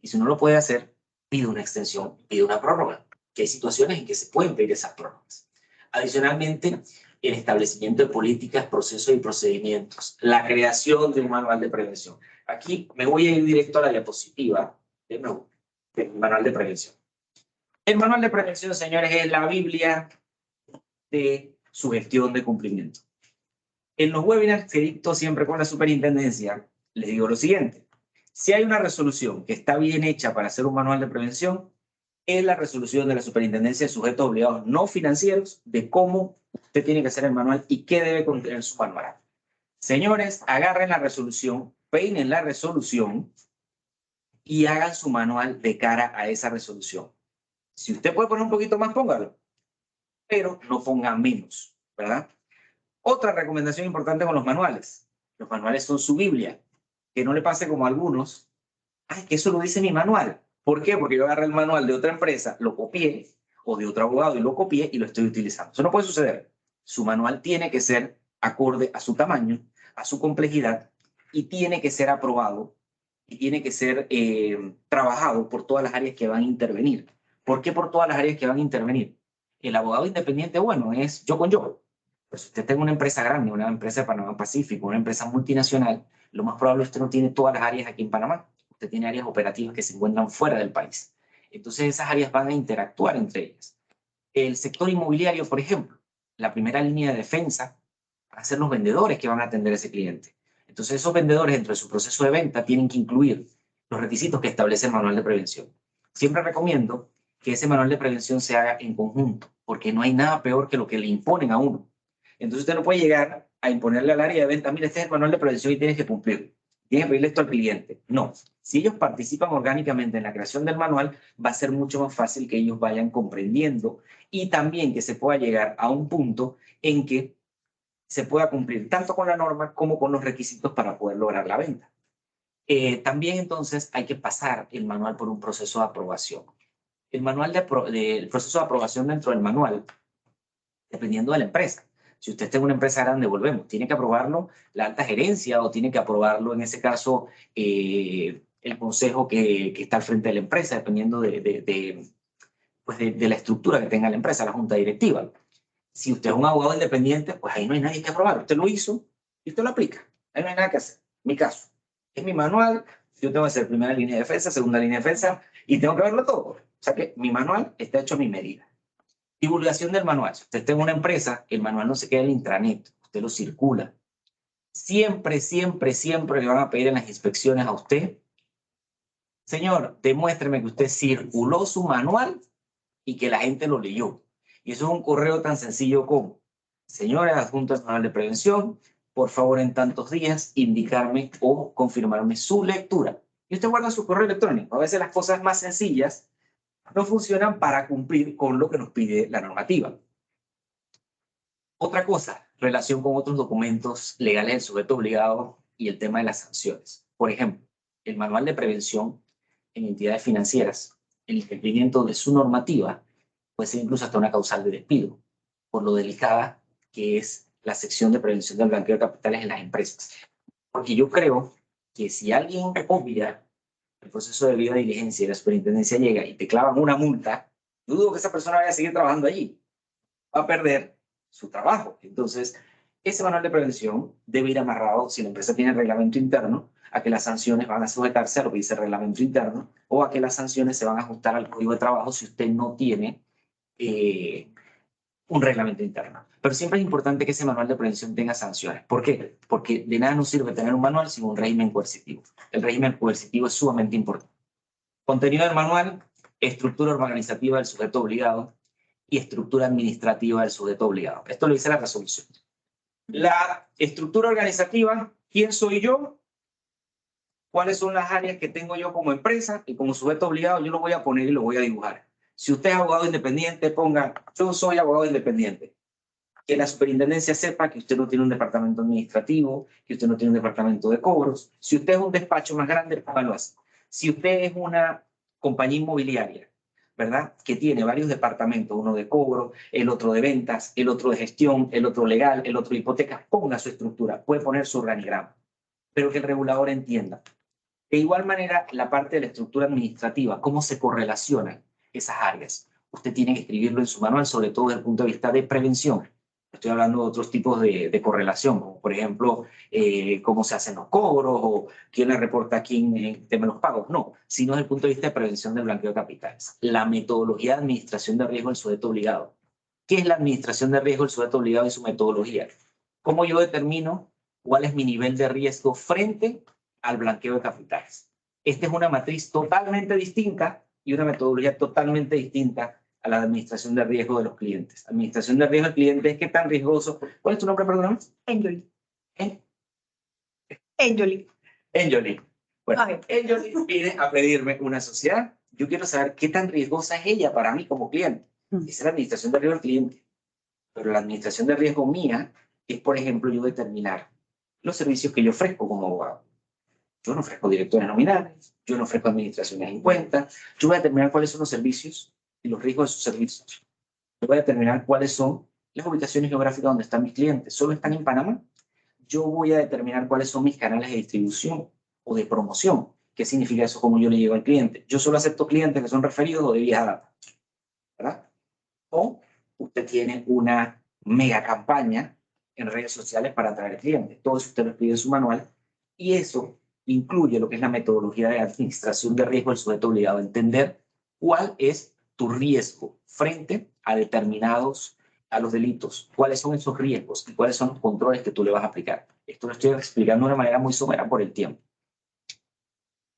Y si no lo puede hacer, pide una extensión, pide una prórroga, que hay situaciones en que se pueden pedir esas prórrogas. Adicionalmente, el establecimiento de políticas, procesos y procedimientos, la creación de un manual de prevención. Aquí me voy a ir directo a la diapositiva de nuevo, del manual de prevención. El manual de prevención, señores, es la Biblia de su gestión de cumplimiento. En los webinars que dicto siempre con la superintendencia, les digo lo siguiente. Si hay una resolución que está bien hecha para hacer un manual de prevención, es la resolución de la Superintendencia de Sujetos Obligados No Financieros de cómo usted tiene que hacer el manual y qué debe contener su manual. Señores, agarren la resolución, peinen la resolución y hagan su manual de cara a esa resolución. Si usted puede poner un poquito más, póngalo, pero no ponga menos, ¿verdad? Otra recomendación importante con los manuales. Los manuales son su Biblia. Que no le pase como a algunos. Ay, que eso lo dice mi manual. ¿Por qué? Porque yo agarré el manual de otra empresa, lo copié, o de otro abogado y lo copié y lo estoy utilizando. Eso no puede suceder. Su manual tiene que ser acorde a su tamaño, a su complejidad, y tiene que ser aprobado y tiene que ser trabajado por todas las áreas que van a intervenir. ¿Por qué por todas las áreas que van a intervenir? El abogado independiente, bueno, es yo con yo. Pues si usted tiene una empresa grande, una empresa de Panamá Pacífico, una empresa multinacional, lo más probable es que usted no tiene todas las áreas aquí en Panamá. Usted tiene áreas operativas que se encuentran fuera del país. Entonces esas áreas van a interactuar entre ellas. El sector inmobiliario, por ejemplo, la primera línea de defensa van a ser los vendedores que van a atender a ese cliente. Entonces esos vendedores dentro de su proceso de venta tienen que incluir los requisitos que establece el manual de prevención. Siempre recomiendo que ese manual de prevención se haga en conjunto, porque no hay nada peor que lo que le imponen a uno. Entonces usted no puede llegar a imponerle al área de venta, mira, este es el manual de prevención y tienes que cumplirlo. Tienes que pedirle esto al cliente. No. Si ellos participan orgánicamente en la creación del manual, va a ser mucho más fácil que ellos vayan comprendiendo y también que se pueda llegar a un punto en que se pueda cumplir tanto con la norma como con los requisitos para poder lograr la venta. También entonces hay que pasar el manual por un proceso de aprobación. El manual el proceso de aprobación dentro del manual, dependiendo de la empresa. Si usted está en una empresa grande, volvemos, tiene que aprobarlo la alta gerencia o tiene que aprobarlo, en ese caso, el consejo que está al frente de la empresa, dependiendo pues de la estructura que tenga la empresa, la junta directiva. Si usted es un abogado independiente, pues ahí no hay nadie que aprobar. Usted lo hizo y usted lo aplica. Ahí no hay nada que hacer. Mi caso. Es mi manual. Yo tengo que hacer primera línea de defensa, segunda línea de defensa y tengo que verlo todo. O sea que mi manual está hecho a mi medida. Divulgación del manual. Si usted está en una empresa, el manual no se queda en el intranet. Usted lo circula. Siempre, siempre, siempre le van a pedir en las inspecciones a usted, señor, demuéstreme que usted circuló su manual y que la gente lo leyó. Y eso es un correo tan sencillo como, señora adjunta al manual de prevención, por favor en tantos días indicarme o confirmarme su lectura. Y usted guarda su correo electrónico. A veces las cosas más sencillas no funcionan para cumplir con lo que nos pide la normativa. Otra cosa, relación con otros documentos legales del sujeto obligado y el tema de las sanciones. Por ejemplo, el manual de prevención en entidades financieras, el incumplimiento de su normativa puede ser incluso hasta una causal de despido, por lo delicada que es la sección de prevención del blanqueo de capitales en las empresas. Porque yo creo que si alguien obvia el proceso de debida diligencia y la superintendencia llega y te clavan una multa, yo dudo que esa persona vaya a seguir trabajando allí. Va a perder su trabajo. Entonces, ese manual de prevención debe ir amarrado, si la empresa tiene reglamento interno, a que las sanciones van a sujetarse a lo que dice el reglamento interno o a que las sanciones se van a ajustar al código de trabajo si usted no tiene un reglamento interno. Pero siempre es importante que ese manual de prevención tenga sanciones. ¿Por qué? Porque de nada nos sirve tener un manual sin un régimen coercitivo. El régimen coercitivo es sumamente importante. Contenido del manual, estructura organizativa del sujeto obligado y estructura administrativa del sujeto obligado. Esto lo dice la resolución. La estructura organizativa, ¿quién soy yo? ¿Cuáles son las áreas que tengo yo como empresa? Y como sujeto obligado yo lo voy a poner y lo voy a dibujar. Si usted es abogado independiente, ponga, yo soy abogado independiente. Que la superintendencia sepa que usted no tiene un departamento administrativo, que usted no tiene un departamento de cobros. Si usted es un despacho más grande, póngalo así. Si usted es una compañía inmobiliaria, ¿verdad? Que tiene varios departamentos, uno de cobro, el otro de ventas, el otro de gestión, el otro legal, el otro de hipotecas, ponga su estructura, puede poner su organigrama, pero que el regulador entienda. De igual manera, la parte de la estructura administrativa, cómo se correlacionan esas áreas. Usted tiene que escribirlo en su manual, sobre todo desde el punto de vista de prevención. Estoy hablando de otros tipos de correlación, como por ejemplo, cómo se hacen los cobros o quién le reporta a quién en tema de los pagos. No, sino desde el punto de vista de prevención del blanqueo de capitales. La metodología de administración de riesgo del sujeto obligado. ¿Qué es la administración de riesgo del sujeto obligado y su metodología? ¿Cómo yo determino cuál es mi nivel de riesgo frente al blanqueo de capitales? Esta es una matriz totalmente distinta y una metodología totalmente distinta a la administración de riesgo de los clientes. Administración de riesgo del cliente es qué tan riesgoso. ¿Cuál es tu nombre, perdón? Angeli. ¿Eh? Angeli. Angeli. Bueno, Ok. Angeli viene a pedirme una sociedad. Yo quiero saber qué tan riesgosa es ella para mí como cliente. Esa es la administración de riesgo del cliente. Pero la administración de riesgo mía es, por ejemplo, yo determinar los servicios que yo ofrezco como abogado. Yo no ofrezco directores nominales, yo no ofrezco administraciones en cuenta, yo voy a determinar cuáles son los servicios y los riesgos de sus servicios. Yo voy a determinar cuáles son las ubicaciones geográficas donde están mis clientes. ¿Solo están en Panamá? Yo voy a determinar cuáles son mis canales de distribución o de promoción. ¿Qué significa eso? ¿Cómo yo le llego al cliente? Yo solo acepto clientes que son referidos o de vieja data, ¿verdad? O usted tiene una mega campaña en redes sociales para atraer clientes. Todo eso usted lo escribe en su manual y eso incluye lo que es la metodología de administración de riesgo del sujeto obligado a entender cuál es tu riesgo frente a a los delitos, cuáles son esos riesgos y cuáles son los controles que tú le vas a aplicar. Esto lo estoy explicando de una manera muy somera por el tiempo.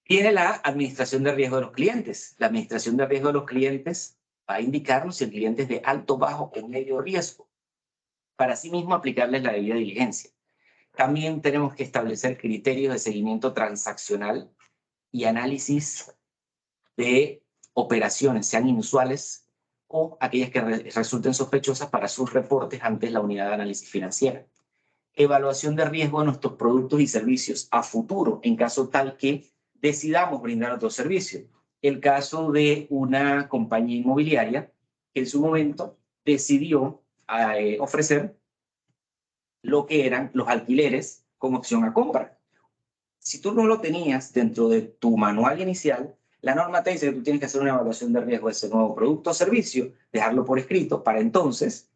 Tiene la administración de riesgo de los clientes. La administración de riesgo de los clientes va a indicarnos si el cliente es de alto, bajo o medio riesgo, para asimismo aplicarles la debida diligencia. También tenemos que establecer criterios de seguimiento transaccional y análisis de operaciones, sean inusuales o aquellas que resulten sospechosas para sus reportes ante la unidad de análisis financiera. Evaluación de riesgo de nuestros productos y servicios a futuro, en caso tal que decidamos brindar otro servicio. El caso de una compañía inmobiliaria que en su momento decidió ofrecer lo que eran los alquileres con opción a compra. Si tú no lo tenías dentro de tu manual inicial, la norma te dice que tú tienes que hacer una evaluación de riesgo de ese nuevo producto o servicio, dejarlo por escrito para entonces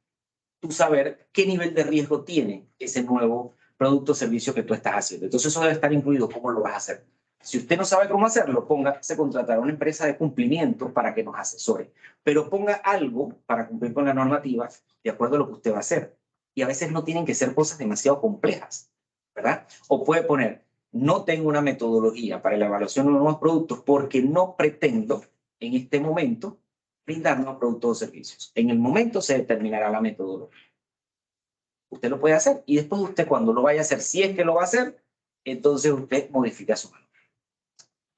tú saber qué nivel de riesgo tiene ese nuevo producto o servicio que tú estás haciendo. Entonces eso debe estar incluido, cómo lo vas a hacer. Si usted no sabe cómo hacerlo, se contratará a una empresa de cumplimiento para que nos asesore, pero ponga algo para cumplir con la normativa de acuerdo a lo que usted va a hacer. Y a veces no tienen que ser cosas demasiado complejas, ¿verdad? O puede poner, no tengo una metodología para la evaluación de nuevos productos porque no pretendo en este momento brindar nuevos productos o servicios. En el momento se determinará la metodología. Usted lo puede hacer y después usted cuando lo vaya a hacer, si es que lo va a hacer, entonces usted modifica su manual.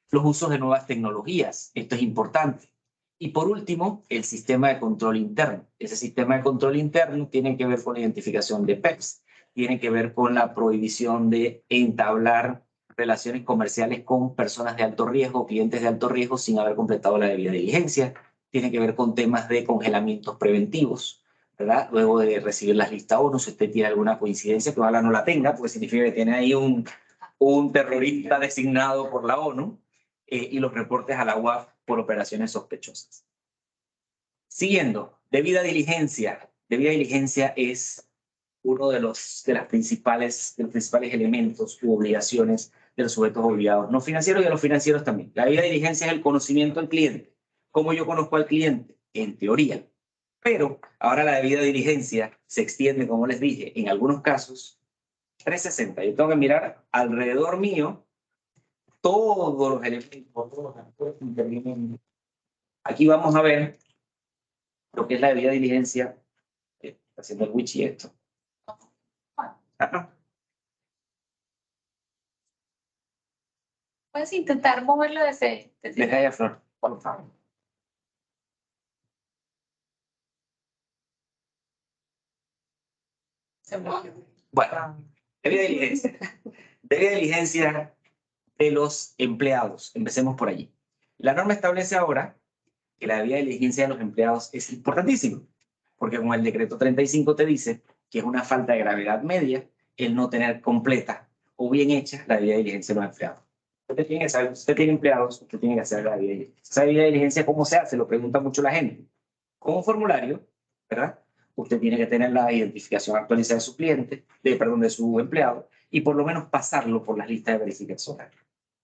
Los usos de nuevas tecnologías, esto es importante. Y por último, el sistema de control interno. Ese sistema de control interno tiene que ver con la identificación de PEPs, tiene que ver con la prohibición de entablar relaciones comerciales con personas de alto riesgo, clientes de alto riesgo sin haber completado la debida diligencia, tiene que ver con temas de congelamientos preventivos, ¿verdad? Luego de recibir las listas ONU, si usted tiene alguna coincidencia, que ojalá no la tenga, porque significa que tiene ahí un terrorista designado por la ONU, y los reportes a la UAF por operaciones sospechosas. Siguiendo, debida diligencia. Debida diligencia es uno de los principales elementos u obligaciones de los sujetos obligados, no financieros y de los financieros también. La debida diligencia es el conocimiento del cliente. ¿Cómo yo conozco al cliente? En teoría. Pero ahora la debida diligencia se extiende, como les dije, en algunos casos, 360. Yo tengo que mirar alrededor mío todos los elementos, todos los actores que intervienen. Aquí vamos a ver lo que es la debida diligencia. Está haciendo el wiki esto. Puedes intentar moverlo desde Deja ahí a Flor, por favor. Bueno, debida diligencia. Debida diligencia de los empleados. Empecemos por allí. La norma establece ahora que la debida diligencia de los empleados es importantísima, porque como el decreto 35 te dice que es una falta de gravedad media el no tener completa o bien hecha la debida diligencia de los empleados. Usted tiene que saber, usted tiene empleados, usted tiene que hacer la debida diligencia. Esa debida diligencia, ¿cómo se hace? Lo pregunta mucho la gente. Con un formulario, ¿verdad? Usted tiene que tener la identificación actualizada de su cliente, de su empleado, y por lo menos pasarlo por las listas de verificación.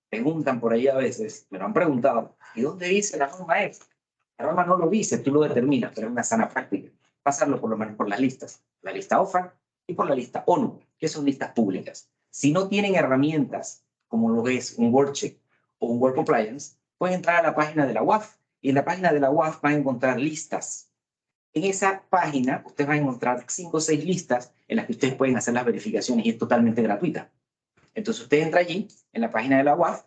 Preguntan por ahí a veces, me lo han preguntado, ¿y dónde dice la norma F? La norma no lo dice, tú lo determinas, pero es una sana práctica. Pasarlo por lo menos por las listas. La lista OFAC y por la lista ONU, que son listas públicas. Si no tienen herramientas como lo es un WorkCheck o un Work Compliance, pueden entrar a la página de la UAF y en la página de la UAF van a encontrar listas. En esa página ustedes van a encontrar 5 o 6 listas en las que ustedes pueden hacer las verificaciones y es totalmente gratuita. Entonces usted entra allí, en la página de la UAF,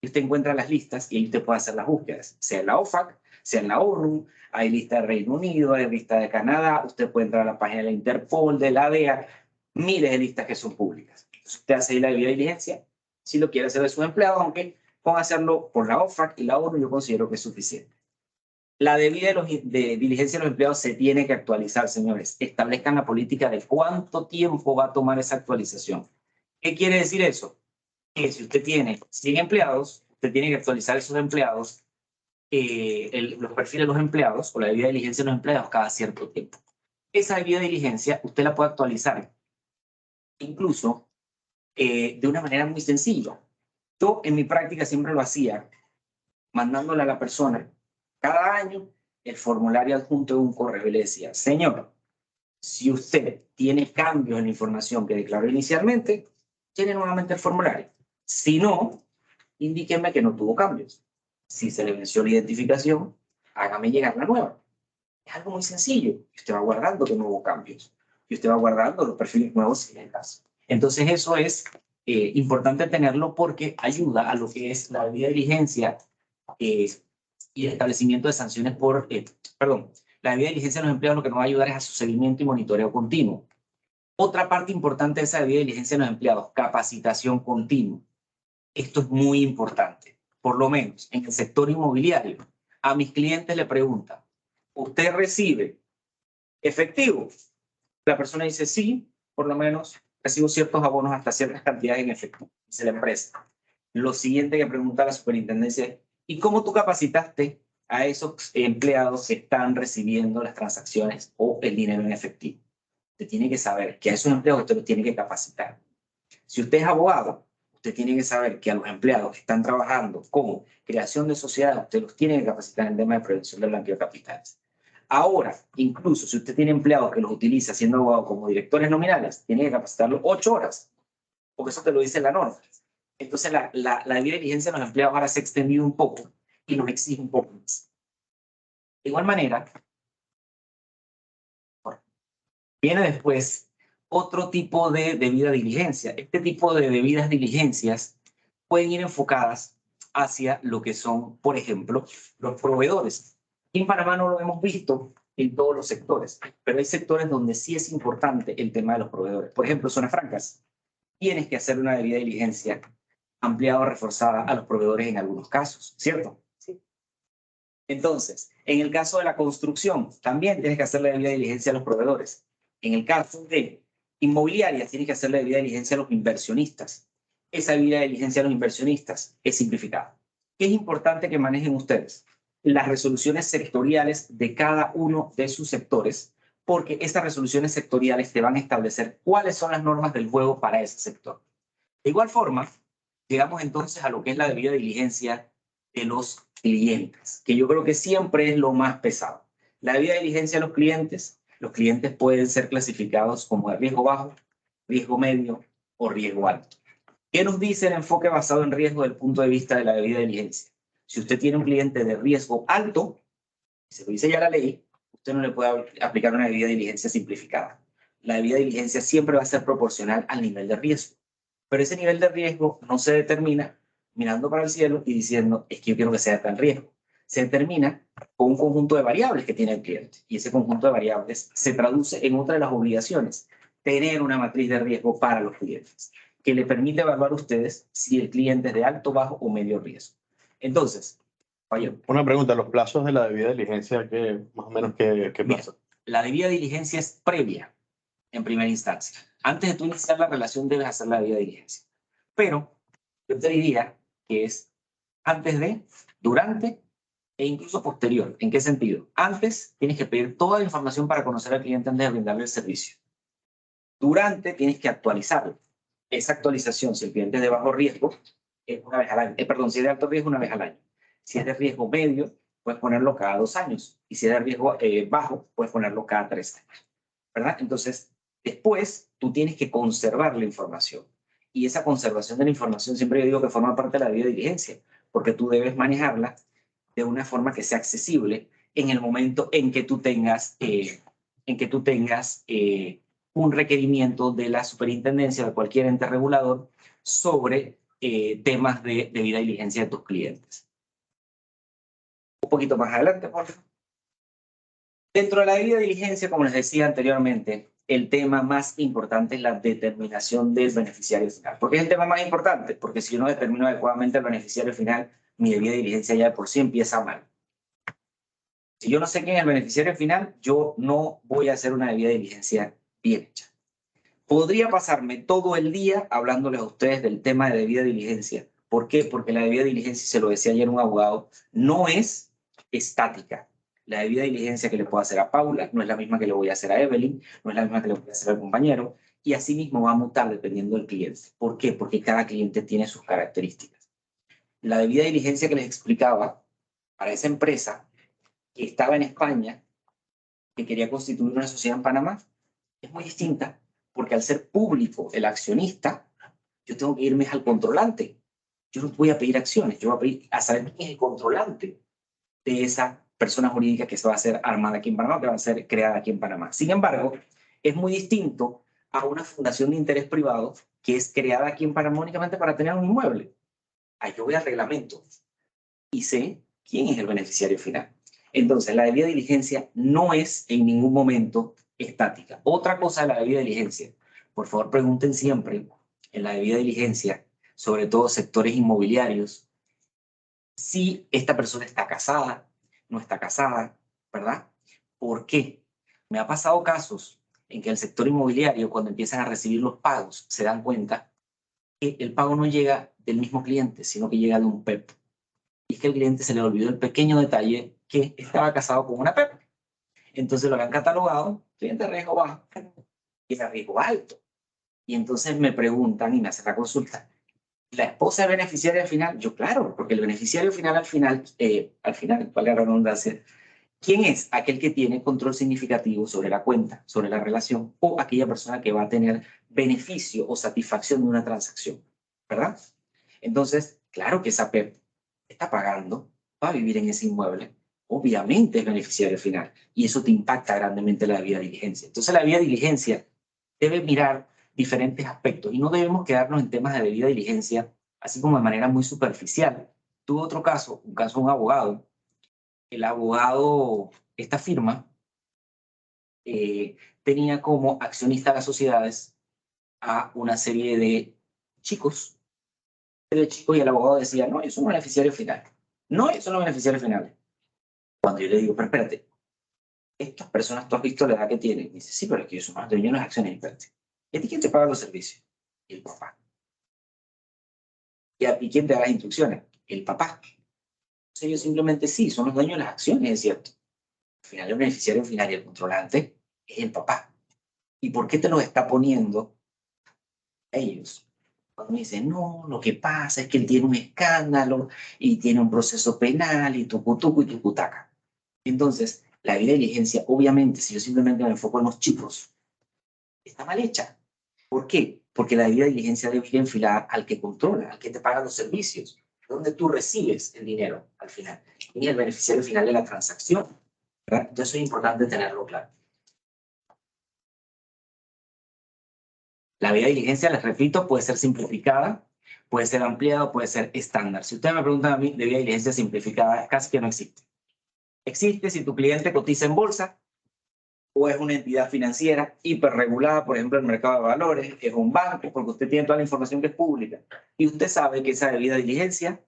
y usted encuentra las listas y ahí usted puede hacer las búsquedas, sea en la OFAC, sea en la ONU, hay lista de Reino Unido, hay lista de Canadá, usted puede entrar a la página de la Interpol, de la DEA, miles de listas que son públicas. Entonces usted hace ahí la debida diligencia, si lo quiere hacer de sus empleados, aunque con hacerlo por la OFAC y la ONU yo considero que es suficiente. La debida de diligencia de los empleados se tiene que actualizar, señores. Establezcan la política de cuánto tiempo va a tomar esa actualización. ¿Qué quiere decir eso? Que si usted tiene 100 empleados, usted tiene que actualizar esos empleados, los perfiles de los empleados o la debida diligencia de los empleados cada cierto tiempo. Esa debida diligencia usted la puede actualizar incluso de una manera muy sencilla. Yo en mi práctica siempre lo hacía mandándole a la persona cada año el formulario adjunto de un correo y le decía, señor, si usted tiene cambios en la información que declaró inicialmente, llene nuevamente el formulario. Si no, indíqueme que no tuvo cambios. Si se le venció la identificación, hágame llegar la nueva. Es algo muy sencillo. Y usted va guardando que no hubo cambios. Y usted va guardando los perfiles nuevos si es el caso. Entonces eso es importante tenerlo porque ayuda a lo que es la debida diligencia y el establecimiento de sanciones por, la debida diligencia de los empleados lo que nos va a ayudar es a su seguimiento y monitoreo continuo. Otra parte importante de esa debida diligencia de los empleados, capacitación continua. Esto es muy importante, por lo menos en el sector inmobiliario. A mis clientes le preguntan, ¿usted recibe efectivo? La persona dice, sí, por lo menos recibo ciertos abonos hasta ciertas cantidades en efectivo. Dice la empresa. Lo siguiente que pregunta la superintendencia es, ¿y cómo tú capacitaste a esos empleados que están recibiendo las transacciones o el dinero en efectivo? Usted tiene que saber que a esos empleados usted los tiene que capacitar. Si usted es abogado, usted tiene que saber que a los empleados que están trabajando con creación de sociedades, usted los tiene que capacitar en el tema de prevención del blanqueo de capitales. Ahora, incluso si usted tiene empleados que los utiliza siendo abogado como directores nominales, tiene que capacitarlos 8 horas, porque eso te lo dice la norma. Entonces, la debida diligencia de los empleados ahora se ha extendido un poco y nos exige un poco más. De igual manera, viene después otro tipo de debida diligencia. Este tipo de debidas diligencias pueden ir enfocadas hacia lo que son, por ejemplo, los proveedores. En Panamá no lo hemos visto en todos los sectores, pero hay sectores donde sí es importante el tema de los proveedores. Por ejemplo, zonas francas. Tienes que hacer una debida diligencia ampliada o reforzada a los proveedores en algunos casos, ¿cierto? Sí. Entonces, en el caso de la construcción, también tienes que hacer la debida diligencia a los proveedores. En el caso de inmobiliarias, tienes que hacer la debida diligencia a los inversionistas. Esa debida diligencia a los inversionistas es simplificada. ¿Qué es importante que manejen ustedes? Las resoluciones sectoriales de cada uno de sus sectores, porque estas resoluciones sectoriales te van a establecer cuáles son las normas del juego para ese sector. De igual forma, llegamos entonces a lo que es la debida diligencia de los clientes, que yo creo que siempre es lo más pesado. La debida diligencia de los clientes pueden ser clasificados como de riesgo bajo, riesgo medio o riesgo alto. ¿Qué nos dice el enfoque basado en riesgo desde el punto de vista de la debida diligencia? Si usted tiene un cliente de riesgo alto, se lo dice ya la ley, usted no le puede aplicar una debida diligencia simplificada. La debida diligencia siempre va a ser proporcional al nivel de riesgo. Pero ese nivel de riesgo no se determina mirando para el cielo y diciendo, es que yo quiero que sea tan riesgo. Se determina con un conjunto de variables que tiene el cliente. Y ese conjunto de variables se traduce en otra de las obligaciones, tener una matriz de riesgo para los clientes, que le permite evaluar a ustedes si el cliente es de alto, bajo o medio riesgo. Entonces, Fabio, Una pregunta, los plazos de la debida diligencia, ¿qué, más o menos qué mira, plazo? la debida diligencia es previa en primera instancia. Antes de tú iniciar la relación debes hacer la debida diligencia. Pero yo te diría que es antes de, durante e incluso posterior. ¿En qué sentido? Antes tienes que pedir toda la información para conocer al cliente antes de brindarle el servicio. Durante tienes que actualizarlo. Esa actualización, si el cliente es de bajo riesgo, es una vez al año. Perdón, si es de alto riesgo, una vez al año. Si es de riesgo medio, puedes ponerlo cada 2 años. Y si es de riesgo bajo, puedes ponerlo cada 3 años. ¿Verdad? Entonces, después tú tienes que conservar la información. Y esa conservación de la información siempre yo digo que forma parte de la debida diligencia, porque tú debes manejarla de una forma que sea accesible en el momento en que tú tengas, un requerimiento de la superintendencia o de cualquier ente regulador sobre temas de debida diligencia de tus clientes. Un poquito más adelante, por favor. Dentro de la debida diligencia, como les decía anteriormente, el tema más importante es la determinación del beneficiario final. ¿Por qué es el tema más importante? Porque si yo no determino adecuadamente el beneficiario final, mi debida diligencia ya de por sí empieza mal. Si yo no sé quién es el beneficiario final, yo no voy a hacer una debida diligencia bien hecha. Podría pasarme todo el día hablándoles a ustedes del tema de debida diligencia. ¿Por qué? Porque la debida diligencia, se lo decía ayer un abogado, no es estática. La debida diligencia que le puedo hacer a Paula no es la misma que le voy a hacer a Evelyn, no es la misma que le voy a hacer al compañero, y así mismo va a mutar dependiendo del cliente. ¿Por qué? Porque cada cliente tiene sus características. La debida diligencia que les explicaba para esa empresa que estaba en España, que quería constituir una sociedad en Panamá, es muy distinta, porque al ser público el accionista, yo tengo que irme al controlante. Yo no voy a pedir acciones, yo voy a pedir a saber quién es el controlante de esa persona jurídica que se va a hacer armada aquí en Panamá, que va a ser creada aquí en Panamá. Sin embargo, es muy distinto a una fundación de interés privado que es creada aquí en Panamá únicamente para tener un inmueble. Ahí yo voy al reglamento y sé quién es el beneficiario final. Entonces, la debida diligencia no es en ningún momento estática. Otra cosa de la debida diligencia, por favor pregunten siempre en la debida diligencia, sobre todo sectores inmobiliarios, si esta persona está casada, no está casada, ¿verdad? ¿Por qué? Me ha pasado casos en que el sector inmobiliario, cuando empiezan a recibir los pagos, se dan cuenta que el pago no llega del mismo cliente, sino que llega de un PEP. Y es que al cliente se le olvidó el pequeño detalle que estaba casado con una PEP. Entonces lo habían catalogado, cliente de riesgo bajo y de riesgo alto. Y entonces me preguntan y me hacen la consulta, ¿la esposa es beneficiaria al final? Yo, claro, porque el beneficiario final, al final, ¿cuál es la redundancia? ¿Quién es? Aquel que tiene control significativo sobre la cuenta, sobre la relación, o aquella persona que va a tener beneficio o satisfacción de una transacción, ¿verdad? Entonces, claro que esa PEP está pagando, va a vivir en ese inmueble, obviamente es beneficiario final, y eso te impacta grandemente la debida diligencia. Entonces, la debida diligencia debe mirar diferentes aspectos y no debemos quedarnos en temas de debida diligencia así como de manera muy superficial. Tuve otro caso, un caso de un abogado. El abogado, esta firma, tenía como accionista a las sociedades a una serie de chicos, y el abogado decía, no, ellos son beneficiarios finales. No, ellos son los beneficiarios finales. Cuando yo le digo, pero espérate, estas personas, ¿tú has visto la edad que tienen? Y dice, sí, pero es que ellos son los dueños de las acciones, espérate. ¿Y a ti quién te paga los servicios? El papá. ¿Y a ti quién te da las instrucciones? El papá. Entonces ellos simplemente sí, son los dueños de las acciones, es cierto. Al final el beneficiario final y el controlante es el papá. ¿Y por qué te los está poniendo ellos? Cuando me dicen, no, lo que pasa es que él tiene un escándalo y tiene un proceso penal y tucutucu y tucutaca. Entonces, la debida diligencia, obviamente, si yo simplemente me enfoco en los chicos, está mal hecha. ¿Por qué? Porque la debida diligencia debe ir enfilada al que controla, al que te paga los servicios, donde tú recibes el dinero al final, y el beneficiario final de la transacción. ¿Verdad? Entonces es importante tenerlo claro. La debida diligencia, les repito, puede ser simplificada, puede ser ampliada, puede ser estándar. Si ustedes me preguntan a mí, debida diligencia simplificada casi que no existe. Existe si tu cliente cotiza en bolsa, o es una entidad financiera hiperregulada, por ejemplo, el mercado de valores, es un banco, porque usted tiene toda la información que es pública. Y usted sabe que esa debida diligencia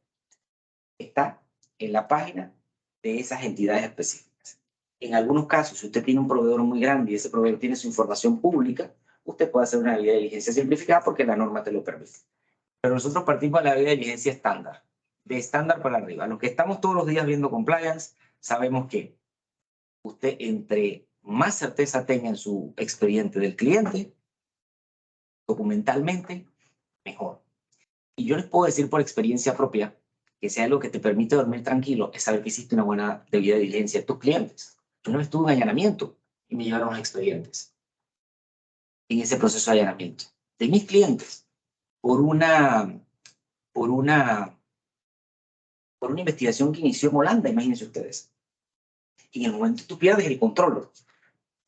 está en la página de esas entidades específicas. En algunos casos, si usted tiene un proveedor muy grande y ese proveedor tiene su información pública, usted puede hacer una debida diligencia simplificada porque la norma te lo permite. Pero nosotros partimos de la debida diligencia estándar, de estándar para arriba. Los que estamos todos los días viendo compliance, sabemos que usted entre más certeza tenga en su expediente del cliente, documentalmente, mejor. Y yo les puedo decir por experiencia propia que si algo que te permite dormir tranquilo es saber que hiciste una buena debida diligencia de tus clientes. Yo una vez tuve un allanamiento y me llevaron los expedientes en ese proceso de allanamiento de mis clientes por una investigación que inició en Holanda, imagínense ustedes. Y en el momento tú pierdes el control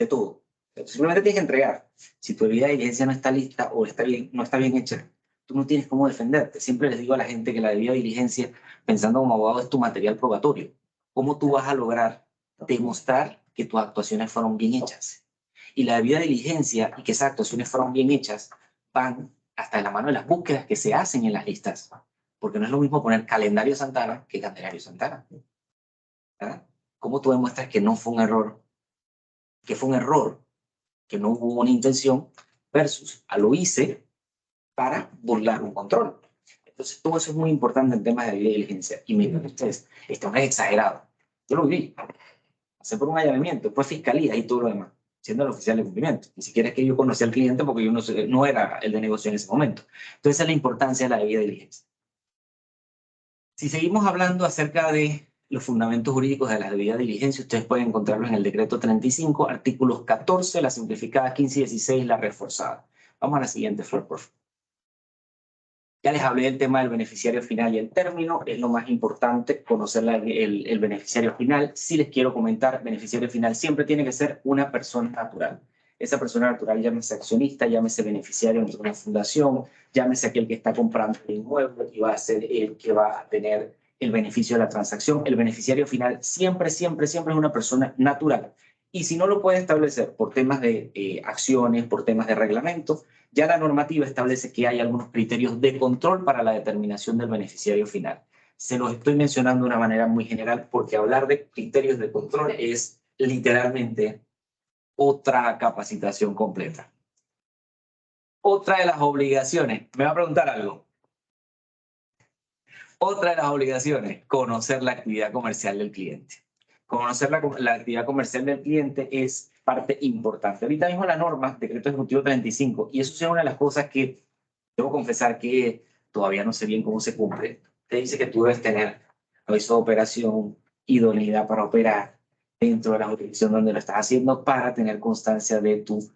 de todo. Simplemente tienes que entregar. Si tu debida diligencia no está lista o no está bien hecha, tú no tienes cómo defenderte. Siempre les digo a la gente que la debida diligencia, pensando como abogado, es tu material probatorio. ¿Cómo tú vas a lograr demostrar que tus actuaciones fueron bien hechas? Y la debida diligencia y que esas actuaciones fueron bien hechas van hasta de la mano de las búsquedas que se hacen en las listas. Porque no es lo mismo poner calendario Santana que Candelario Santana. ¿Verdad? ¿Cómo tú demuestras que no fue un error? Que fue un error, que no hubo una intención, versus lo hice para burlar un control. Entonces, todo eso es muy importante en temas de debida diligencia. Y me dicen ustedes, esto no es exagerado. Yo lo viví. Pasé por un allanamiento, fue fiscalía y todo lo demás, siendo el oficial de cumplimiento. Ni siquiera es que yo conocía al cliente porque yo no era el de negocio en ese momento. Entonces, esa es la importancia de la debida diligencia. Si seguimos hablando acerca de los fundamentos jurídicos de la debida diligencia, ustedes pueden encontrarlos en el decreto 35, artículos 14, la simplificada 15 y 16, la reforzada. Vamos a la siguiente, Flor, por favor. Ya les hablé del tema del beneficiario final y el término, es lo más importante, conocer el beneficiario final. Si les quiero comentar, beneficiario final siempre tiene que ser una persona natural. Esa persona natural, llámese accionista, llámese beneficiario de una fundación, llámese aquel que está comprando el inmueble y va a ser el que va a tener el beneficio de la transacción. El beneficiario final siempre, siempre, siempre es una persona natural. Y si no lo puede establecer por temas de acciones, por temas de reglamento, ya la normativa establece que hay algunos criterios de control para la determinación del beneficiario final. Se los estoy mencionando de una manera muy general porque hablar de criterios de control es literalmente otra capacitación completa. Otra de las obligaciones, me va a preguntar algo. Otra de las obligaciones, conocer la actividad comercial del cliente. Conocer la actividad comercial del cliente es parte importante. Ahorita mismo la norma, decreto ejecutivo 35, y eso es una de las cosas que debo confesar que todavía no sé bien cómo se cumple. Te dice que tú debes tener aviso de operación, idoneidad para operar dentro de la jurisdicción donde lo estás haciendo para tener constancia de tu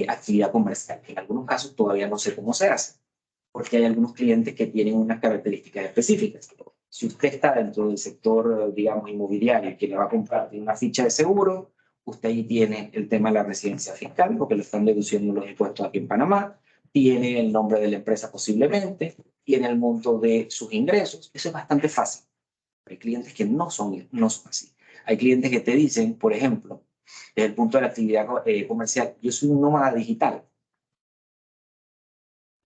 actividad comercial. En algunos casos todavía no sé cómo se hace, porque hay algunos clientes que tienen unas características específicas. Si usted está dentro del sector, digamos, inmobiliario y que le va a comprar una ficha de seguro, usted ahí tiene el tema de la residencia fiscal, porque lo están deduciendo los impuestos aquí en Panamá, tiene el nombre de la empresa posiblemente, tiene el monto de sus ingresos. Eso es bastante fácil. Hay clientes que no son así. Hay clientes que te dicen, por ejemplo, desde el punto de la actividad comercial, yo soy un nómada digital.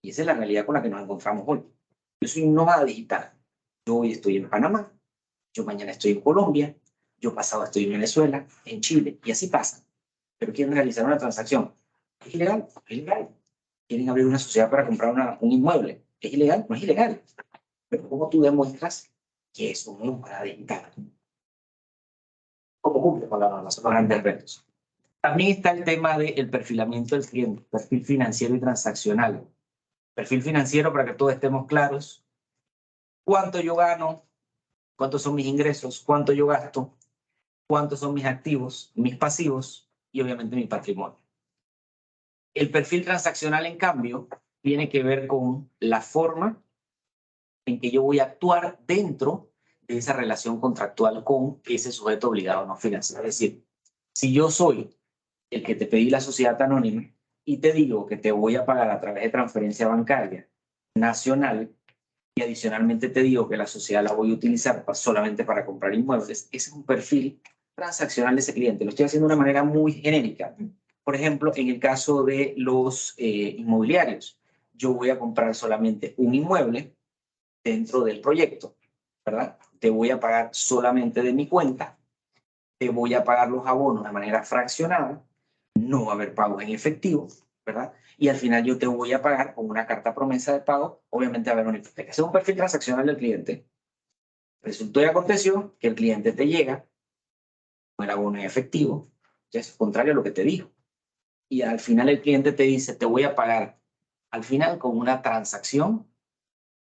Y esa es la realidad con la que nos encontramos hoy. Yo soy un nómada digital. Yo hoy estoy en Panamá, yo mañana estoy en Colombia, yo pasado estoy en Venezuela, en Chile, y así pasa. Pero quieren realizar una transacción. ¿Es ilegal? Es ilegal. Quieren abrir una sociedad para comprar un inmueble. ¿Es ilegal? No es ilegal. Pero ¿cómo tú demuestras que es un nómada digital. ¿Cómo cumple con la norma? Son los grandes retos. También está el tema del perfilamiento del cliente, perfil financiero y transaccional. Perfil financiero, para que todos estemos claros, cuánto yo gano, cuántos son mis ingresos, cuánto yo gasto, cuántos son mis activos, mis pasivos y obviamente mi patrimonio. El perfil transaccional, en cambio, tiene que ver con la forma en que yo voy a actuar dentro de esa relación contractual con ese sujeto obligado no financiero. Es decir, si yo soy el que te pedí la sociedad anónima y te digo que te voy a pagar a través de transferencia bancaria nacional y adicionalmente te digo que la sociedad la voy a utilizar solamente para comprar inmuebles, ese es un perfil transaccional de ese cliente. Lo estoy haciendo de una manera muy genérica. Por ejemplo, en el caso de los inmobiliarios, yo voy a comprar solamente un inmueble dentro del proyecto, ¿verdad? Te voy a pagar solamente de mi cuenta, te voy a pagar los abonos de manera fraccionada, no va a haber pagos en efectivo, ¿verdad? Y al final yo te voy a pagar con una carta promesa de pago, obviamente va a haber una hipoteca. Ese es un perfil transaccional del cliente. Resultó y aconteció que el cliente te llega con el abono en efectivo, ya es contrario a lo que te dijo. Y al final el cliente te dice, te voy a pagar al final con una transacción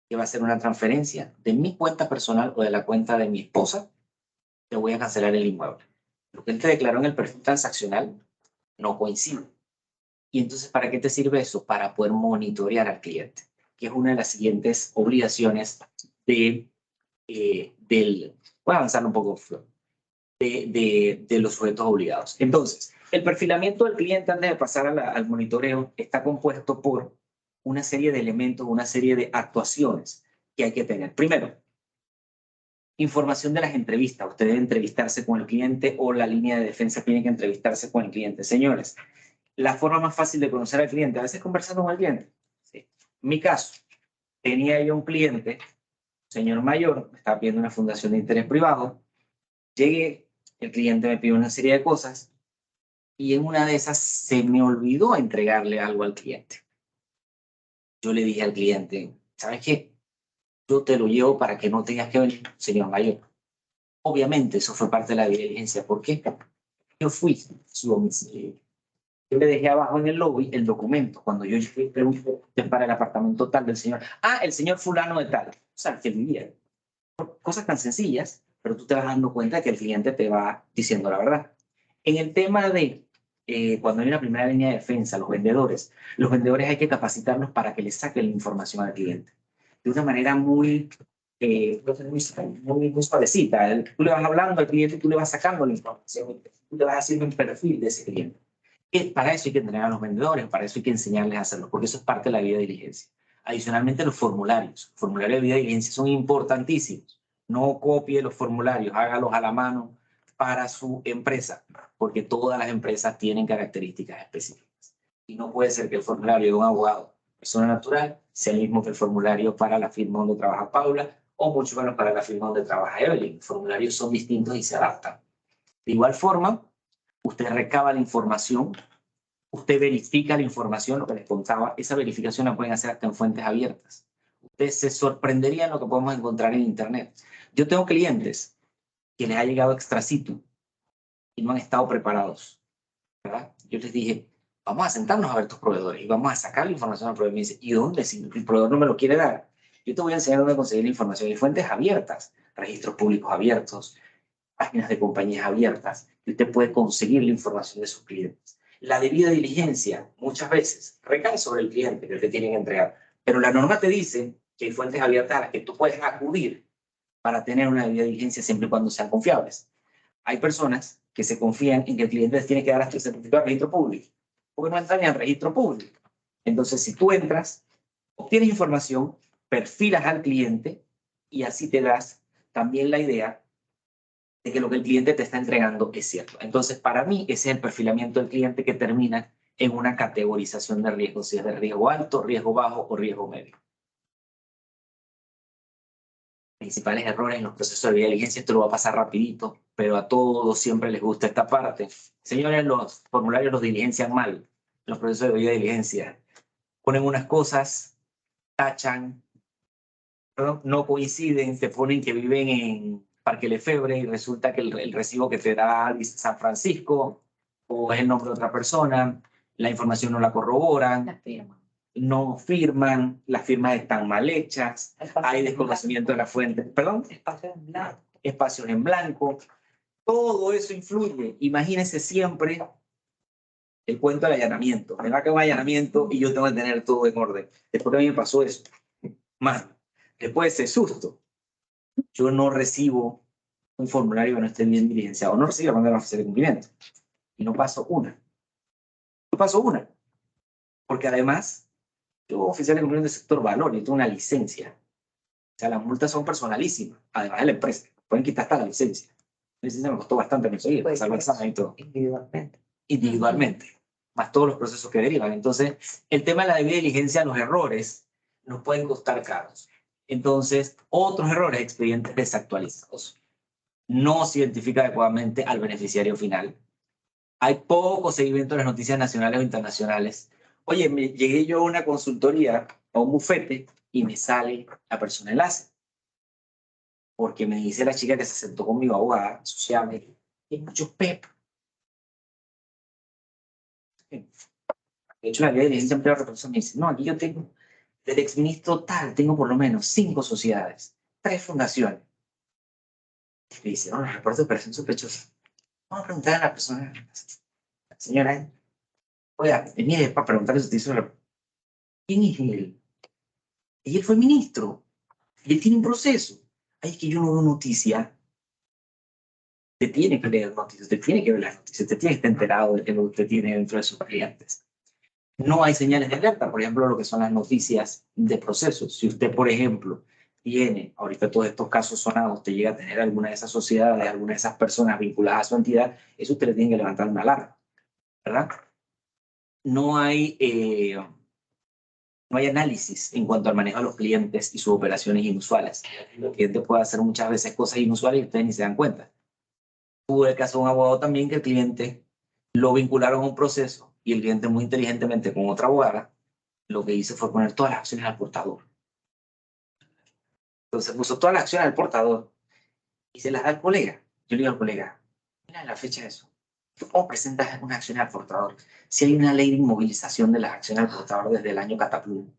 que va a ser una transferencia de mi cuenta personal o de la cuenta de mi esposa, te voy a cancelar el inmueble. Lo que él te declaró en el perfil transaccional no coincide. Y entonces, ¿para qué te sirve eso? Para poder monitorear al cliente, que es una de las siguientes obligaciones voy a avanzar un poco, de los sujetos obligados. Entonces, el perfilamiento del cliente antes de pasar al monitoreo está compuesto por una serie de elementos, una serie de actuaciones que hay que tener. Primero, información de las entrevistas. Usted debe entrevistarse con el cliente o la línea de defensa tiene que entrevistarse con el cliente. Señores, la forma más fácil de conocer al cliente, a veces conversando con el cliente. Sí. Mi caso, tenía yo un cliente, señor mayor, me estaba pidiendo una fundación de interés privado. Llegué, el cliente me pidió una serie de cosas y en una de esas se me olvidó entregarle algo al cliente. Yo le dije al cliente, ¿sabes qué? Yo te lo llevo para que no tengas que venir, señor mayor. Obviamente eso fue parte de la diligencia. ¿Por qué? Yo fui a su domicilio. Yo le dejé abajo en el lobby el documento. Cuando yo llegué, pregunté para el apartamento tal del señor. Ah, el señor fulano de tal. O sea, que vivía. Cosas tan sencillas, pero tú te vas dando cuenta de que el cliente te va diciendo la verdad. En el tema de cuando hay una primera línea de defensa, los vendedores hay que capacitarlos para que les saquen la información al cliente. De una manera muy suavecita. Tú le vas hablando al cliente y tú le vas sacando la información. Tú le vas haciendo un perfil de ese cliente. Para eso hay que entrenar a los vendedores, para eso hay que enseñarles a hacerlo, porque eso es parte de la vida de diligencia. Adicionalmente, los formularios de vida de diligencia son importantísimos. No copie los formularios, hágalos a la mano para su empresa, porque todas las empresas tienen características específicas. Y no puede ser que el formulario de un abogado, persona natural, sea el mismo que el formulario para la firma donde trabaja Paula, o mucho menos para la firma donde trabaja Evelyn. Los formularios son distintos y se adaptan. De igual forma, usted recaba la información, usted verifica la información, lo que les contaba, esa verificación la pueden hacer hasta en fuentes abiertas. Ustedes se sorprenderían lo que podemos encontrar en Internet. Yo tengo clientes que les ha llegado extra situ y no han estado preparados, ¿verdad? Yo les dije, vamos a sentarnos a ver tus proveedores y vamos a sacar la información al proveedor. Me dice, ¿y dónde? Si el proveedor no me lo quiere dar, yo te voy a enseñar dónde conseguir la información. Hay fuentes abiertas, registros públicos abiertos, páginas de compañías abiertas, y usted puede conseguir la información de sus clientes. La debida diligencia muchas veces recae sobre el cliente que te tienen que entregar, pero la norma te dice que hay fuentes abiertas a las que tú puedes acudir para tener una debida diligencia siempre y cuando sean confiables. Hay personas que se confían en que el cliente les tiene que dar hasta el certificado de registro público, porque no entran ni al registro público. Entonces, si tú entras, obtienes información, perfilas al cliente y así te das también la idea de que lo que el cliente te está entregando es cierto. Entonces, para mí, ese es el perfilamiento del cliente que termina en una categorización de riesgo, si es de riesgo alto, riesgo bajo o riesgo medio. Principales errores en los procesos de diligencia, esto lo va a pasar rapidito, pero a todos siempre les gusta esta parte. Señores, los formularios los diligencian mal, los procesos de debida diligencia. Ponen unas cosas, tachan, ¿no? No coinciden, te ponen que viven en Parque Lefebvre y resulta que el recibo que te da dice San Francisco o es el nombre de otra persona, la información no la corroboran, La firma. no firman, las firmas están mal hechas, hay desconocimiento de la fuente, perdón, Espacio en blanco. espacios en blanco, todo eso influye. Imagínense siempre el cuento del allanamiento. Me va a caer un allanamiento y yo tengo que tener todo en orden. Después que a mí me pasó eso, más, después de ese susto, yo no recibo un formulario que no esté bien diligenciado, no recibo la manera oficial de cumplimiento. Y no paso una. No paso una. Porque además, yo oficial de cumplimiento del sector valor, yo tengo una licencia. O sea, las multas son personalísimas, además de la empresa. Pueden quitar hasta la licencia. La licencia me costó bastante conseguir, Pues, pasar el examen y todo. Individualmente. Individualmente, más todos los procesos que derivan. Entonces, el tema de la debida diligencia, los errores, nos pueden costar caros. Entonces, otros errores, expedientes desactualizados. No se identifica adecuadamente al beneficiario final. Hay poco seguimiento de las noticias nacionales o internacionales. Oye, llegué yo a una consultoría, a un bufete, y me sale la persona enlace. Porque me dice la chica que se sentó conmigo, abogada, asociada, y hay muchos PEP. De hecho, la ley de diligencia empleo recursos me dice, no, aquí yo tengo, del exministro tal, tengo por lo menos 5 sociedades, 3 fundaciones. Me dice, no, los reportes de operación sospechosa. Vamos a preguntar a la persona, la señora, oiga, mire, para preguntarle si usted hizo el... ¿Quién es él? Y él fue ministro, y él tiene un proceso. Ay, es que yo no veo noticia. Te tiene que leer noticias, te tiene que ver las noticias, te tiene que estar enterado de que lo que usted tiene dentro de sus clientes. No hay señales de alerta, por ejemplo, lo que son las noticias de procesos. Si usted, por ejemplo, tiene, ahorita todos estos casos sonados, usted llega a tener alguna de esas sociedades, alguna de esas personas vinculadas a su entidad, eso usted le tiene que levantar una alarma, ¿verdad? No hay, no hay análisis en cuanto al manejo de los clientes y sus operaciones inusuales. El cliente puede hacer muchas veces cosas inusuales y ustedes ni se dan cuenta. Hubo el caso de un abogado también que el cliente lo vincularon a un proceso y el cliente muy inteligentemente con otra abogada lo que hizo fue poner todas las acciones al portador. Entonces puso todas las acciones al portador y se las da al colega. Yo le digo al colega, mira la fecha de eso. ¿Cómo presentas una acción al portador? Si hay una ley de inmovilización de las acciones al portador desde el año Cataplum,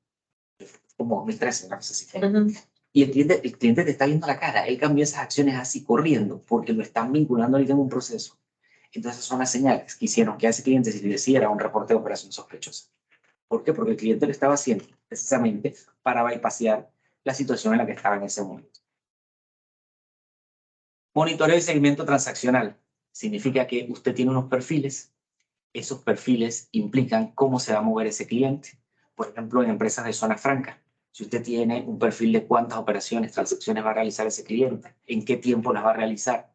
como 2013, una cosa así. Y el cliente te está viendo la cara. Él cambió esas acciones así corriendo porque lo están vinculando ahorita en un proceso. Entonces son las señales que hicieron que a ese cliente se le hiciera un reporte de operación sospechosa. ¿Por qué? Porque el cliente lo estaba haciendo precisamente para bypassear la situación en la que estaba en ese momento. Monitoreo y seguimiento transaccional. Significa que usted tiene unos perfiles. Esos perfiles implican cómo se va a mover ese cliente. Por ejemplo, en empresas de zona franca. Si usted tiene un perfil de cuántas operaciones, transacciones va a realizar ese cliente, en qué tiempo las va a realizar,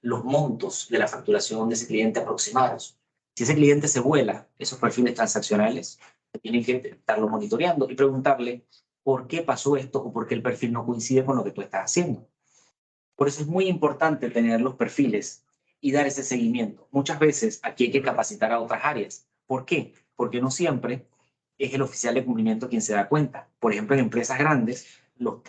los montos de la facturación de ese cliente aproximados. Si ese cliente se vuela, esos perfiles transaccionales, tienen que estarlo monitoreando y preguntarle por qué pasó esto o por qué el perfil no coincide con lo que tú estás haciendo. Por eso es muy importante tener los perfiles y dar ese seguimiento. Muchas veces aquí hay que capacitar a otras áreas. ¿Por qué? Porque no siempre es el oficial de cumplimiento quien se da cuenta. Por ejemplo, en empresas grandes, los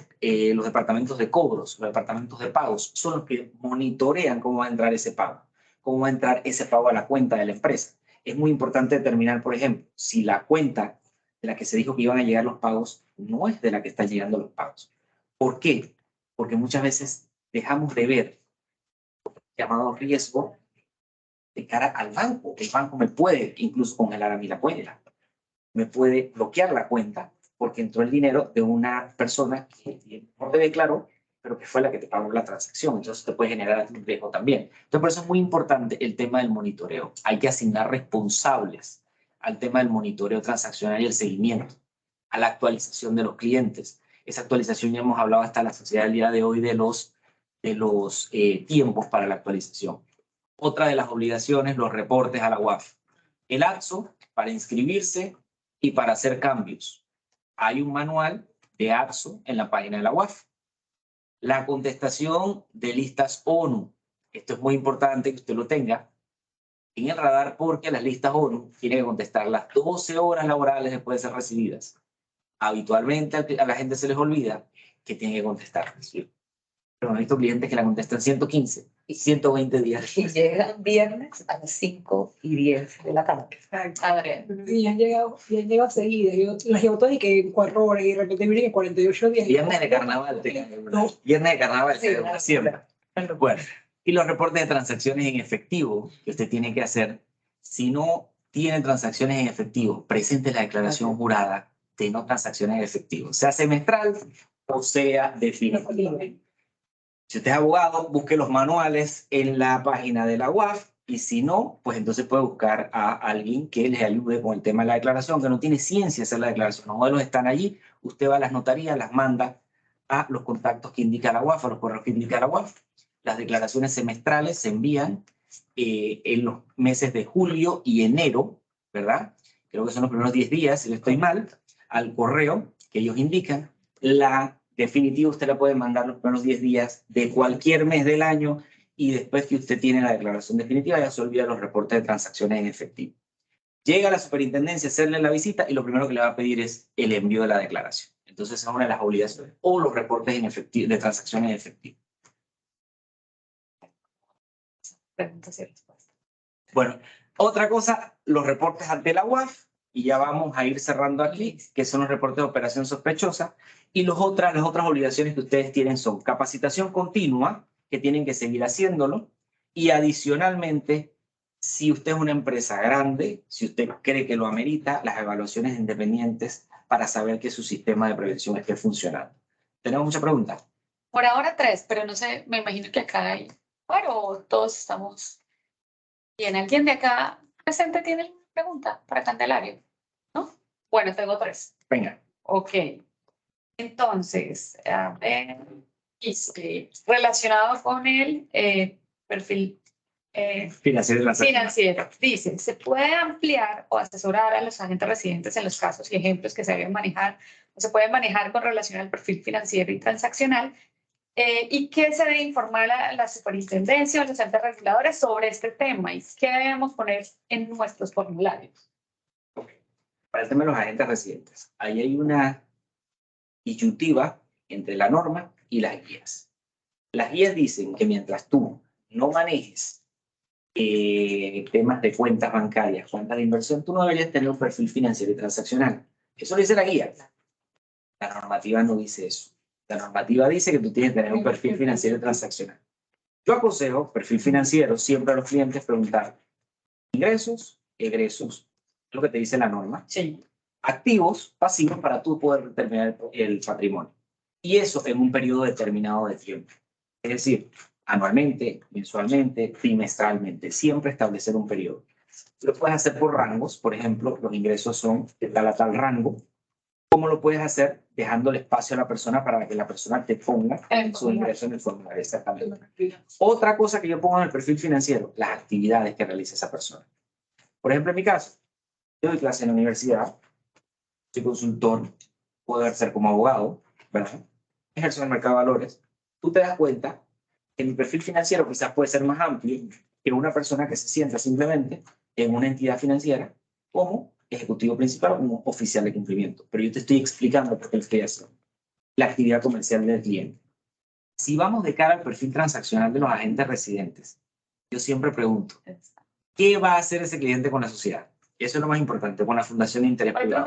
departamentos de cobros, los departamentos de pagos, son los que monitorean cómo va a entrar ese pago, cómo va a entrar ese pago a la cuenta de la empresa. Es muy importante determinar, por ejemplo, si la cuenta de la que se dijo que iban a llegar los pagos no es de la que están llegando los pagos. ¿Por qué? Porque muchas veces dejamos de ver llamado riesgo de cara al banco. El banco me puede incluso congelar a mí la cuenta, me puede bloquear la cuenta porque entró el dinero de una persona que no te declaró, pero que fue la que te pagó la transacción. Entonces te puede generar un riesgo también. Entonces por eso es muy importante el tema del monitoreo. Hay que asignar responsables al tema del monitoreo transaccional y el seguimiento, a la actualización de los clientes. Esa actualización ya hemos hablado hasta la sociedad del día de hoy de los tiempos para la actualización. Otra de las obligaciones, los reportes a la UAF. El AXO, para inscribirse y para hacer cambios. Hay un manual de AXO en la página de la UAF. La contestación de listas ONU. Esto es muy importante que usted lo tenga en el radar porque las listas ONU tienen que contestar las 12 horas laborales después de ser recibidas. Habitualmente a la gente se les olvida que tiene que contestar. Pero he visto clientes que la contestan 115 y 120 días. Y llegan viernes a las 5:10 de la tarde. Adrián. Y han llegado seguidas. Yo las llevo todas y que en 4 horas y de repente vienen en 48 días. Viernes de carnaval. No. Viernes de carnaval Sí, se demora siempre. Bueno, y los reportes de transacciones en efectivo que usted tiene que hacer, si no tiene transacciones en efectivo, presente la declaración jurada de no transacciones en efectivo, sea semestral o sea definitiva. Si usted es abogado, busque los manuales en la página de la UAF y si no, pues entonces puede buscar a alguien que les ayude con el tema de la declaración, que no tiene ciencia hacer la declaración. Los modelos están allí, usted va a las notarías, las manda a los contactos que indica la UAF, a los correos que indica la UAF. Las declaraciones semestrales se envían en los meses de julio y enero, ¿verdad? Creo que son los primeros 10 días, si no estoy mal, al correo que ellos indican. La definitiva usted la puede mandar los primeros 10 días de cualquier mes del año y después que usted tiene la declaración definitiva ya se olvida los reportes de transacciones en efectivo. Llega a la superintendencia a hacerle la visita y lo primero que le va a pedir es el envío de la declaración. Entonces esa es una de las obligaciones. O los reportes en efectivo, de transacciones en efectivo. Preguntas y respuestas. Bueno, otra cosa, los reportes ante la UAF, y ya vamos a ir cerrando aquí, que son los reportes de operación sospechosa, y las otras obligaciones que ustedes tienen son capacitación continua, que tienen que seguir haciéndolo, y adicionalmente, si usted es una empresa grande, si usted cree que lo amerita, las evaluaciones independientes para saber que su sistema de prevención esté funcionando. ¿Tenemos muchas preguntas? Por ahora 3, pero no sé, me imagino que acá hay, bueno, todos estamos bien. ¿Alguien de acá presente tiene alguna pregunta para Candelario? ¿No? Bueno, tengo 3. Venga. Ok. Entonces, a ver, relacionado con el perfil Financiero. financiero, dice, ¿se puede ampliar o asesorar a los agentes residentes en los casos y ejemplos que se deben manejar o se pueden manejar con relación al perfil financiero y transaccional? ¿Y qué se debe informar a la superintendencia o los entes reguladores sobre este tema? ¿Y qué debemos poner en nuestros formularios? Para el tema de los agentes residentes, ahí hay una disyuntiva entre la norma y las guías. Las guías dicen que mientras tú no manejes temas de cuentas bancarias, cuentas de inversión, tú no deberías tener un perfil financiero y transaccional. Eso lo dice la guía. La normativa no dice eso. La normativa dice que tú tienes que tener un perfil financiero y transaccional. Yo aconsejo, perfil financiero, siempre a los clientes preguntar ingresos, egresos, lo que te dice la norma. Sí. Activos, pasivos para tú poder determinar el patrimonio. Y eso en un periodo determinado de tiempo. Es decir, anualmente, mensualmente, trimestralmente, siempre establecer un periodo. Lo puedes hacer por rangos, por ejemplo, los ingresos son de tal a tal rango. ¿Cómo lo puedes hacer? Dejándole espacio a la persona para que la persona te ponga su ingreso en el formulario. Exactamente. Otra cosa que yo pongo en el perfil financiero, las actividades que realiza esa persona. Por ejemplo, en mi caso, yo doy clase en la universidad, soy consultor, puedo ejercer como abogado, ¿verdad? Ejerzo en el mercado de valores. Tú te das cuenta que mi perfil financiero quizás puede ser más amplio que una persona que se sienta simplemente en una entidad financiera como ejecutivo principal o como oficial de cumplimiento. Pero yo te estoy explicando por qué lo estoy haciendo. La actividad comercial del cliente. Si vamos de cara al perfil transaccional de los agentes residentes, yo siempre pregunto, ¿qué va a hacer ese cliente con la sociedad? Eso es lo más importante, con la fundación de interés privado.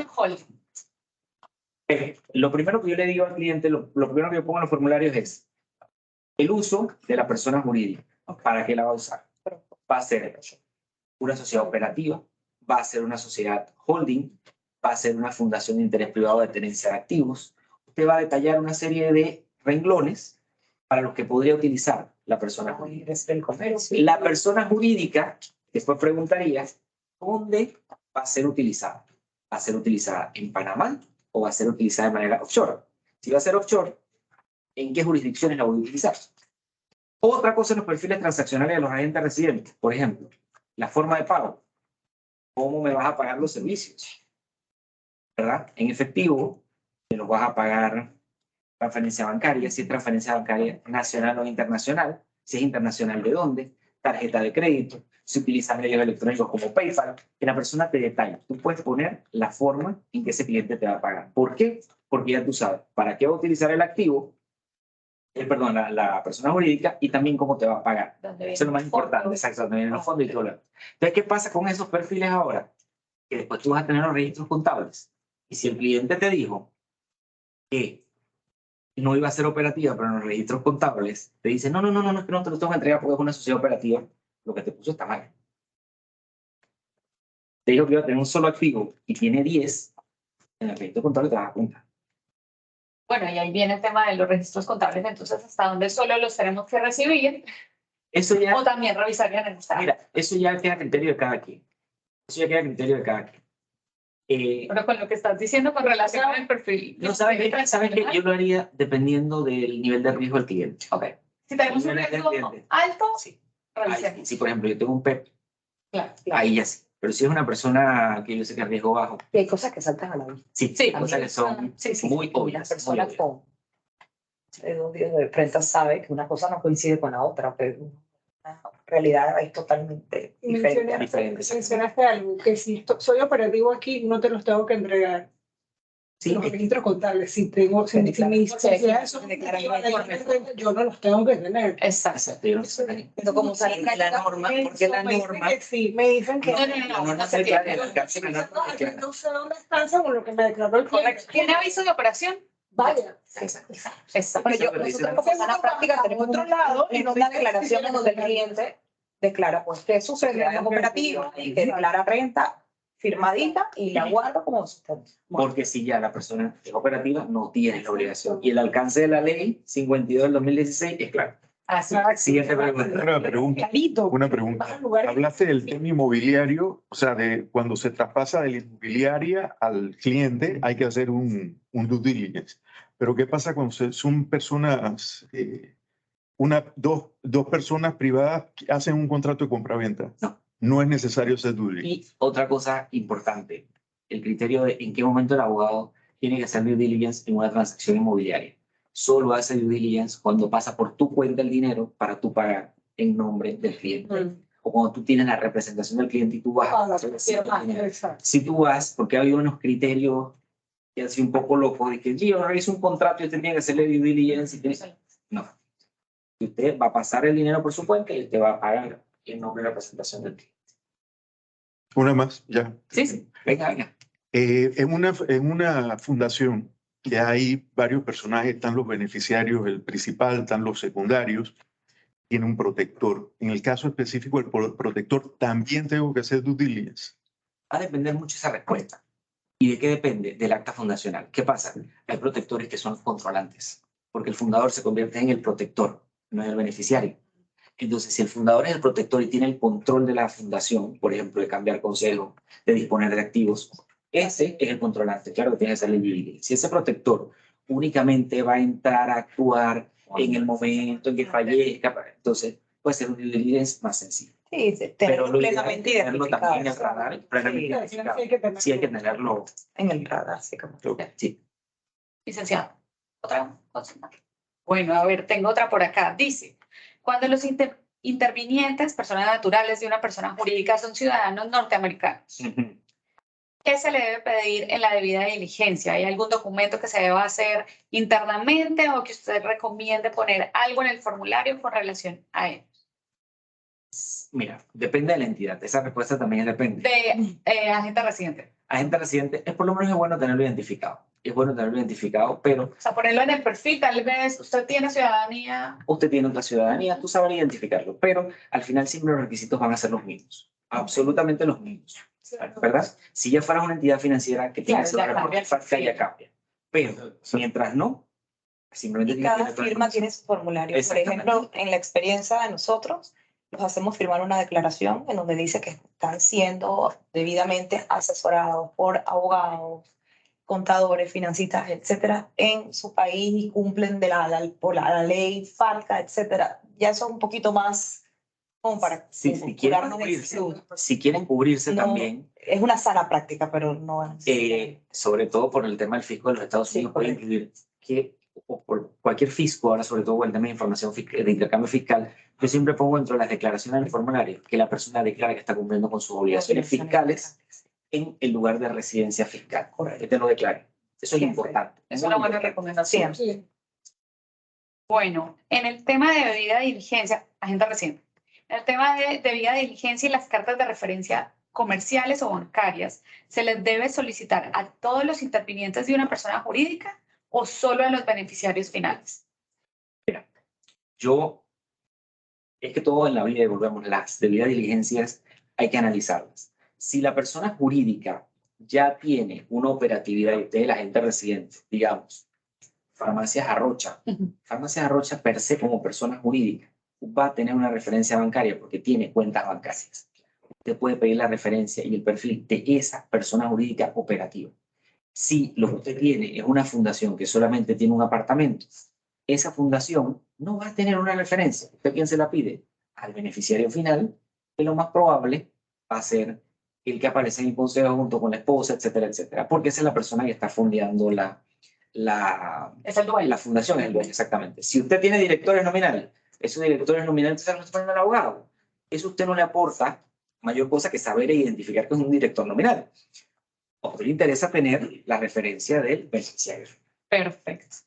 Lo primero que yo le digo al cliente, lo primero que yo pongo en los formularios es el uso de la persona jurídica. ¿Para qué la va a usar? Va a ser una sociedad operativa, va a ser una sociedad holding, va a ser una fundación de interés privado de tenencia de activos. Usted va a detallar una serie de renglones para los que podría utilizar la persona jurídica. La persona jurídica, después preguntaría, ¿dónde va a ser utilizada? ¿Va a ser utilizada en Panamá o va a ser utilizada de manera offshore? Si va a ser offshore, ¿en qué jurisdicciones la voy a utilizar? Otra cosa en los perfiles transaccionales de los agentes residentes, por ejemplo, la forma de pago. ¿Cómo me vas a pagar los servicios? ¿Verdad? En efectivo, te los vas a pagar transferencia bancaria, si es transferencia bancaria nacional o internacional, si es internacional, ¿de dónde? Tarjeta de crédito. se utilizan medios electrónicos como PayPal, que la persona te detalla. Tú puedes poner la forma en que ese cliente te va a pagar. ¿Por qué? Porque ya tú sabes para qué va a utilizar el activo, perdón, la persona jurídica y también cómo te va a pagar. ¿Dónde Eso es lo más viene el importante, fondo? exacto, donde viene el fondo y todo lo demás. Entonces, ¿qué pasa con esos perfiles ahora? Que después tú vas a tener los registros contables. Y si el cliente te dijo que no iba a ser operativa, pero en los registros contables te dice, no, es que no te lo tengo que entregar porque es una sociedad operativa, lo que te puso está mal. Te dijo que iba a tener un solo activo y tiene 10, en el registro contable te das cuenta. Bueno, y ahí viene el tema de los registros contables, entonces hasta dónde solo los tenemos que recibir Eso ya, o también revisarían en esta. mira, eso ya queda a criterio de cada quien. Eso ya queda a criterio de cada quien. Pero con lo que estás diciendo con relación con el perfil. No, ¿sabes qué? Yo lo haría dependiendo del nivel de riesgo del cliente. Ok. Si tenemos un Nivel de riesgo cliente. alto, Sí. revisemos. Ahí, si, por ejemplo, yo tengo un PEP, Claro. ahí ya sí. Pero si es una persona que yo sé que es riesgo bajo, Y hay cosas que saltan a la vista. sí, Sí, hay cosas que son muy Y obvias. las personas con de 2 días de frente saben que una cosa no coincide con la otra, pero una realidad es totalmente diferente. Mencionaste algo, que si soy operativo aquí, no te los tengo que entregar. Sí, Los registros contables, si tengo, si mis sociedades son yo no los tengo que tener. Exacto. Pero como sale la norma, porque la norma... Sí, me dicen que No se tiene. no sé dónde están con lo que me declaró el cliente. ¿Tiene aviso de operación? Vaya. Exacto. Pero nosotros como sana práctica tenemos otro lado y una declaración en donde el cliente declara pues que su sociedad es operativa y que declara renta firmadita y la guarda como sustento. Porque si ya la persona es operativa, no tiene la obligación. Y el alcance de la ley 52 del 2016 es claro. Así. Siguiente pregunta. Una pregunta. Hablaste del tema inmobiliario, o sea, de cuando se traspasa de la inmobiliaria al cliente, hay que hacer un due diligence. Pero ¿qué pasa cuando son personas, dos personas privadas que hacen un contrato de compraventa? No. No es necesario hacer due diligence. Y otra cosa importante, el criterio de en qué momento el abogado tiene que hacer due diligence en una transacción inmobiliaria. Solo hace due diligence cuando pasa por tu cuenta el dinero para tú pagar en nombre del cliente. O cuando tú tienes la representación del cliente y tú vas a hacer el dinero. Si tú vas, porque hay unos criterios que así un poco locos, de que yo realizo un contrato y usted tiene que hacerle due diligence. No. Y usted va a pasar el dinero por su cuenta y usted va a pagar en nombre de la representación del cliente. Una más, ya. Sí. Venga. En una fundación que hay varios personajes, están los beneficiarios, el principal, están los secundarios, tiene un protector. En el caso específico del protector, también tengo que hacer due diligence. Va a depender mucho esa respuesta. ¿Y de qué depende? Del acta fundacional. ¿Qué pasa? Hay protectores que son los controlantes, porque el fundador se convierte en el protector, no en el beneficiario. Entonces, si el fundador es el protector y tiene el control de la fundación, por ejemplo, de cambiar consejo, de disponer de activos, ese es el controlante. Claro que tiene que ser elegible. Si ese protector únicamente va a entrar a actuar en el momento en que fallezca, entonces puede ser un due diligence más sencillo. Sí, Pero lo plenamente ideal es tenerlo también en el identificado. radar, plenamente identificado. Sí, hay que tenerlo. En el radar, sí, como. Sí. Licenciado. Otra cosa. Bueno, a ver, tengo otra por acá. Dice, cuando los intervinientes, personas naturales de una persona jurídica, son ciudadanos norteamericanos, ¿qué se le debe pedir en la debida diligencia? ¿Hay algún documento que se deba hacer internamente o que usted recomiende poner algo en el formulario con relación a él? Mira, depende de la entidad. Esa respuesta también depende. De agente residente. Agente residente, es por lo menos es bueno tenerlo identificado. Es bueno tenerlo identificado, pero O sea, ponerlo en el perfil, tal vez usted tiene ciudadanía. usted tiene otra ciudadanía, tú sabes identificarlo, pero al final siempre los requisitos van a ser los mismos. Absolutamente los mismos. ¿Verdad? Si ya fuera una entidad financiera que tiene Claro, ya cambia. falta, ya cambia. Pero mientras no, simplemente Y tiene cada que tener firma tiene su formulario. Por Exactamente. ejemplo, en la experiencia de nosotros, nos hacemos firmar una declaración en donde dice que están siendo debidamente asesorados por abogados, contadores, financistas, etcétera, en su país y cumplen por la ley FATCA, etcétera. Ya eso es un poquito más como para si quieren curarnos de cubrirse, salud. si quieren cubrirse No, también, es una sana práctica, pero no es. sobre todo por el tema del fisco de los Estados Sí, Unidos, puede correcto. incluir que o por cualquier fisco, ahora sobre todo con el tema de información de intercambio fiscal, yo siempre pongo dentro de las declaraciones del formulario que la persona declara que está cumpliendo con sus obligaciones fiscales en el lugar de residencia fiscal. Correcto. Que te lo declare. Eso es Siempre. importante. Es muy una buena importante. recomendación. Sí. Bueno, en el tema de debida diligencia, agente reciente, en el tema de debida diligencia y las cartas de referencia comerciales o bancarias, ¿se les debe solicitar a todos los intervinientes de una persona jurídica o solo a los beneficiarios finales? Es que todo en la vida, y volvemos, las debidas diligencias hay que analizarlas. Si la persona jurídica ya tiene una operatividad del agente residente, digamos, Farmacias Arrocha, Farmacias Arrocha per se como persona jurídica va a tener una referencia bancaria porque tiene cuentas bancarias. Usted puede pedir la referencia y el perfil de esa persona jurídica operativa. Si lo que usted tiene es una fundación que solamente tiene un apartamento, esa fundación no va a tener una referencia. ¿Usted quién se la pide? Al beneficiario final, que lo más probable va a ser el que aparece en el consejo junto con la esposa, etcétera, etcétera, porque esa es la persona que está fondeando Es el dueño. la fundación, es el dueño, exactamente. Si usted tiene directores nominales, esos directores nominales se los ponen al abogado. Eso usted no le aporta mayor cosa que saber e identificar que es un director nominal. A usted le interesa tener la referencia del beneficiario. Perfecto.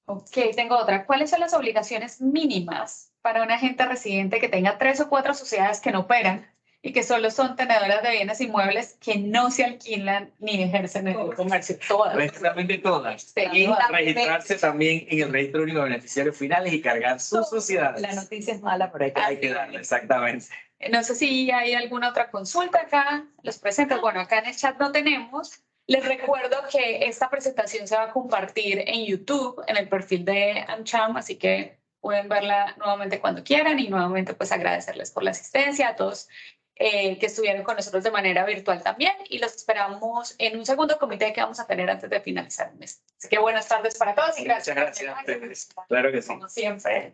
Ok, tengo otra. ¿Cuáles son las obligaciones mínimas para un agente residente que tenga 3 o 4 sociedades que no operan y que solo son tenedoras de bienes inmuebles que no se alquilan ni ejercen el comercio? Todas. Prácticamente todas. Sí. Y registrarse también en el registro único de beneficiarios finales y cargar sus sociedades. La noticia es mala, pero Hay que darle, exactamente. No sé si hay alguna otra consulta acá. Los presento. Bueno, acá en el chat no tenemos. Les recuerdo que esta presentación se va a compartir en YouTube, en el perfil de AmCham, así que pueden verla nuevamente cuando quieran y nuevamente pues agradecerles por la asistencia a todos que estuvieron con nosotros de manera virtual también y los esperamos en un segundo comité que vamos a tener antes de finalizar el mes. Así que buenas tardes para todos y gracias. Muchas gracias a ustedes. Claro que sí. Como siempre.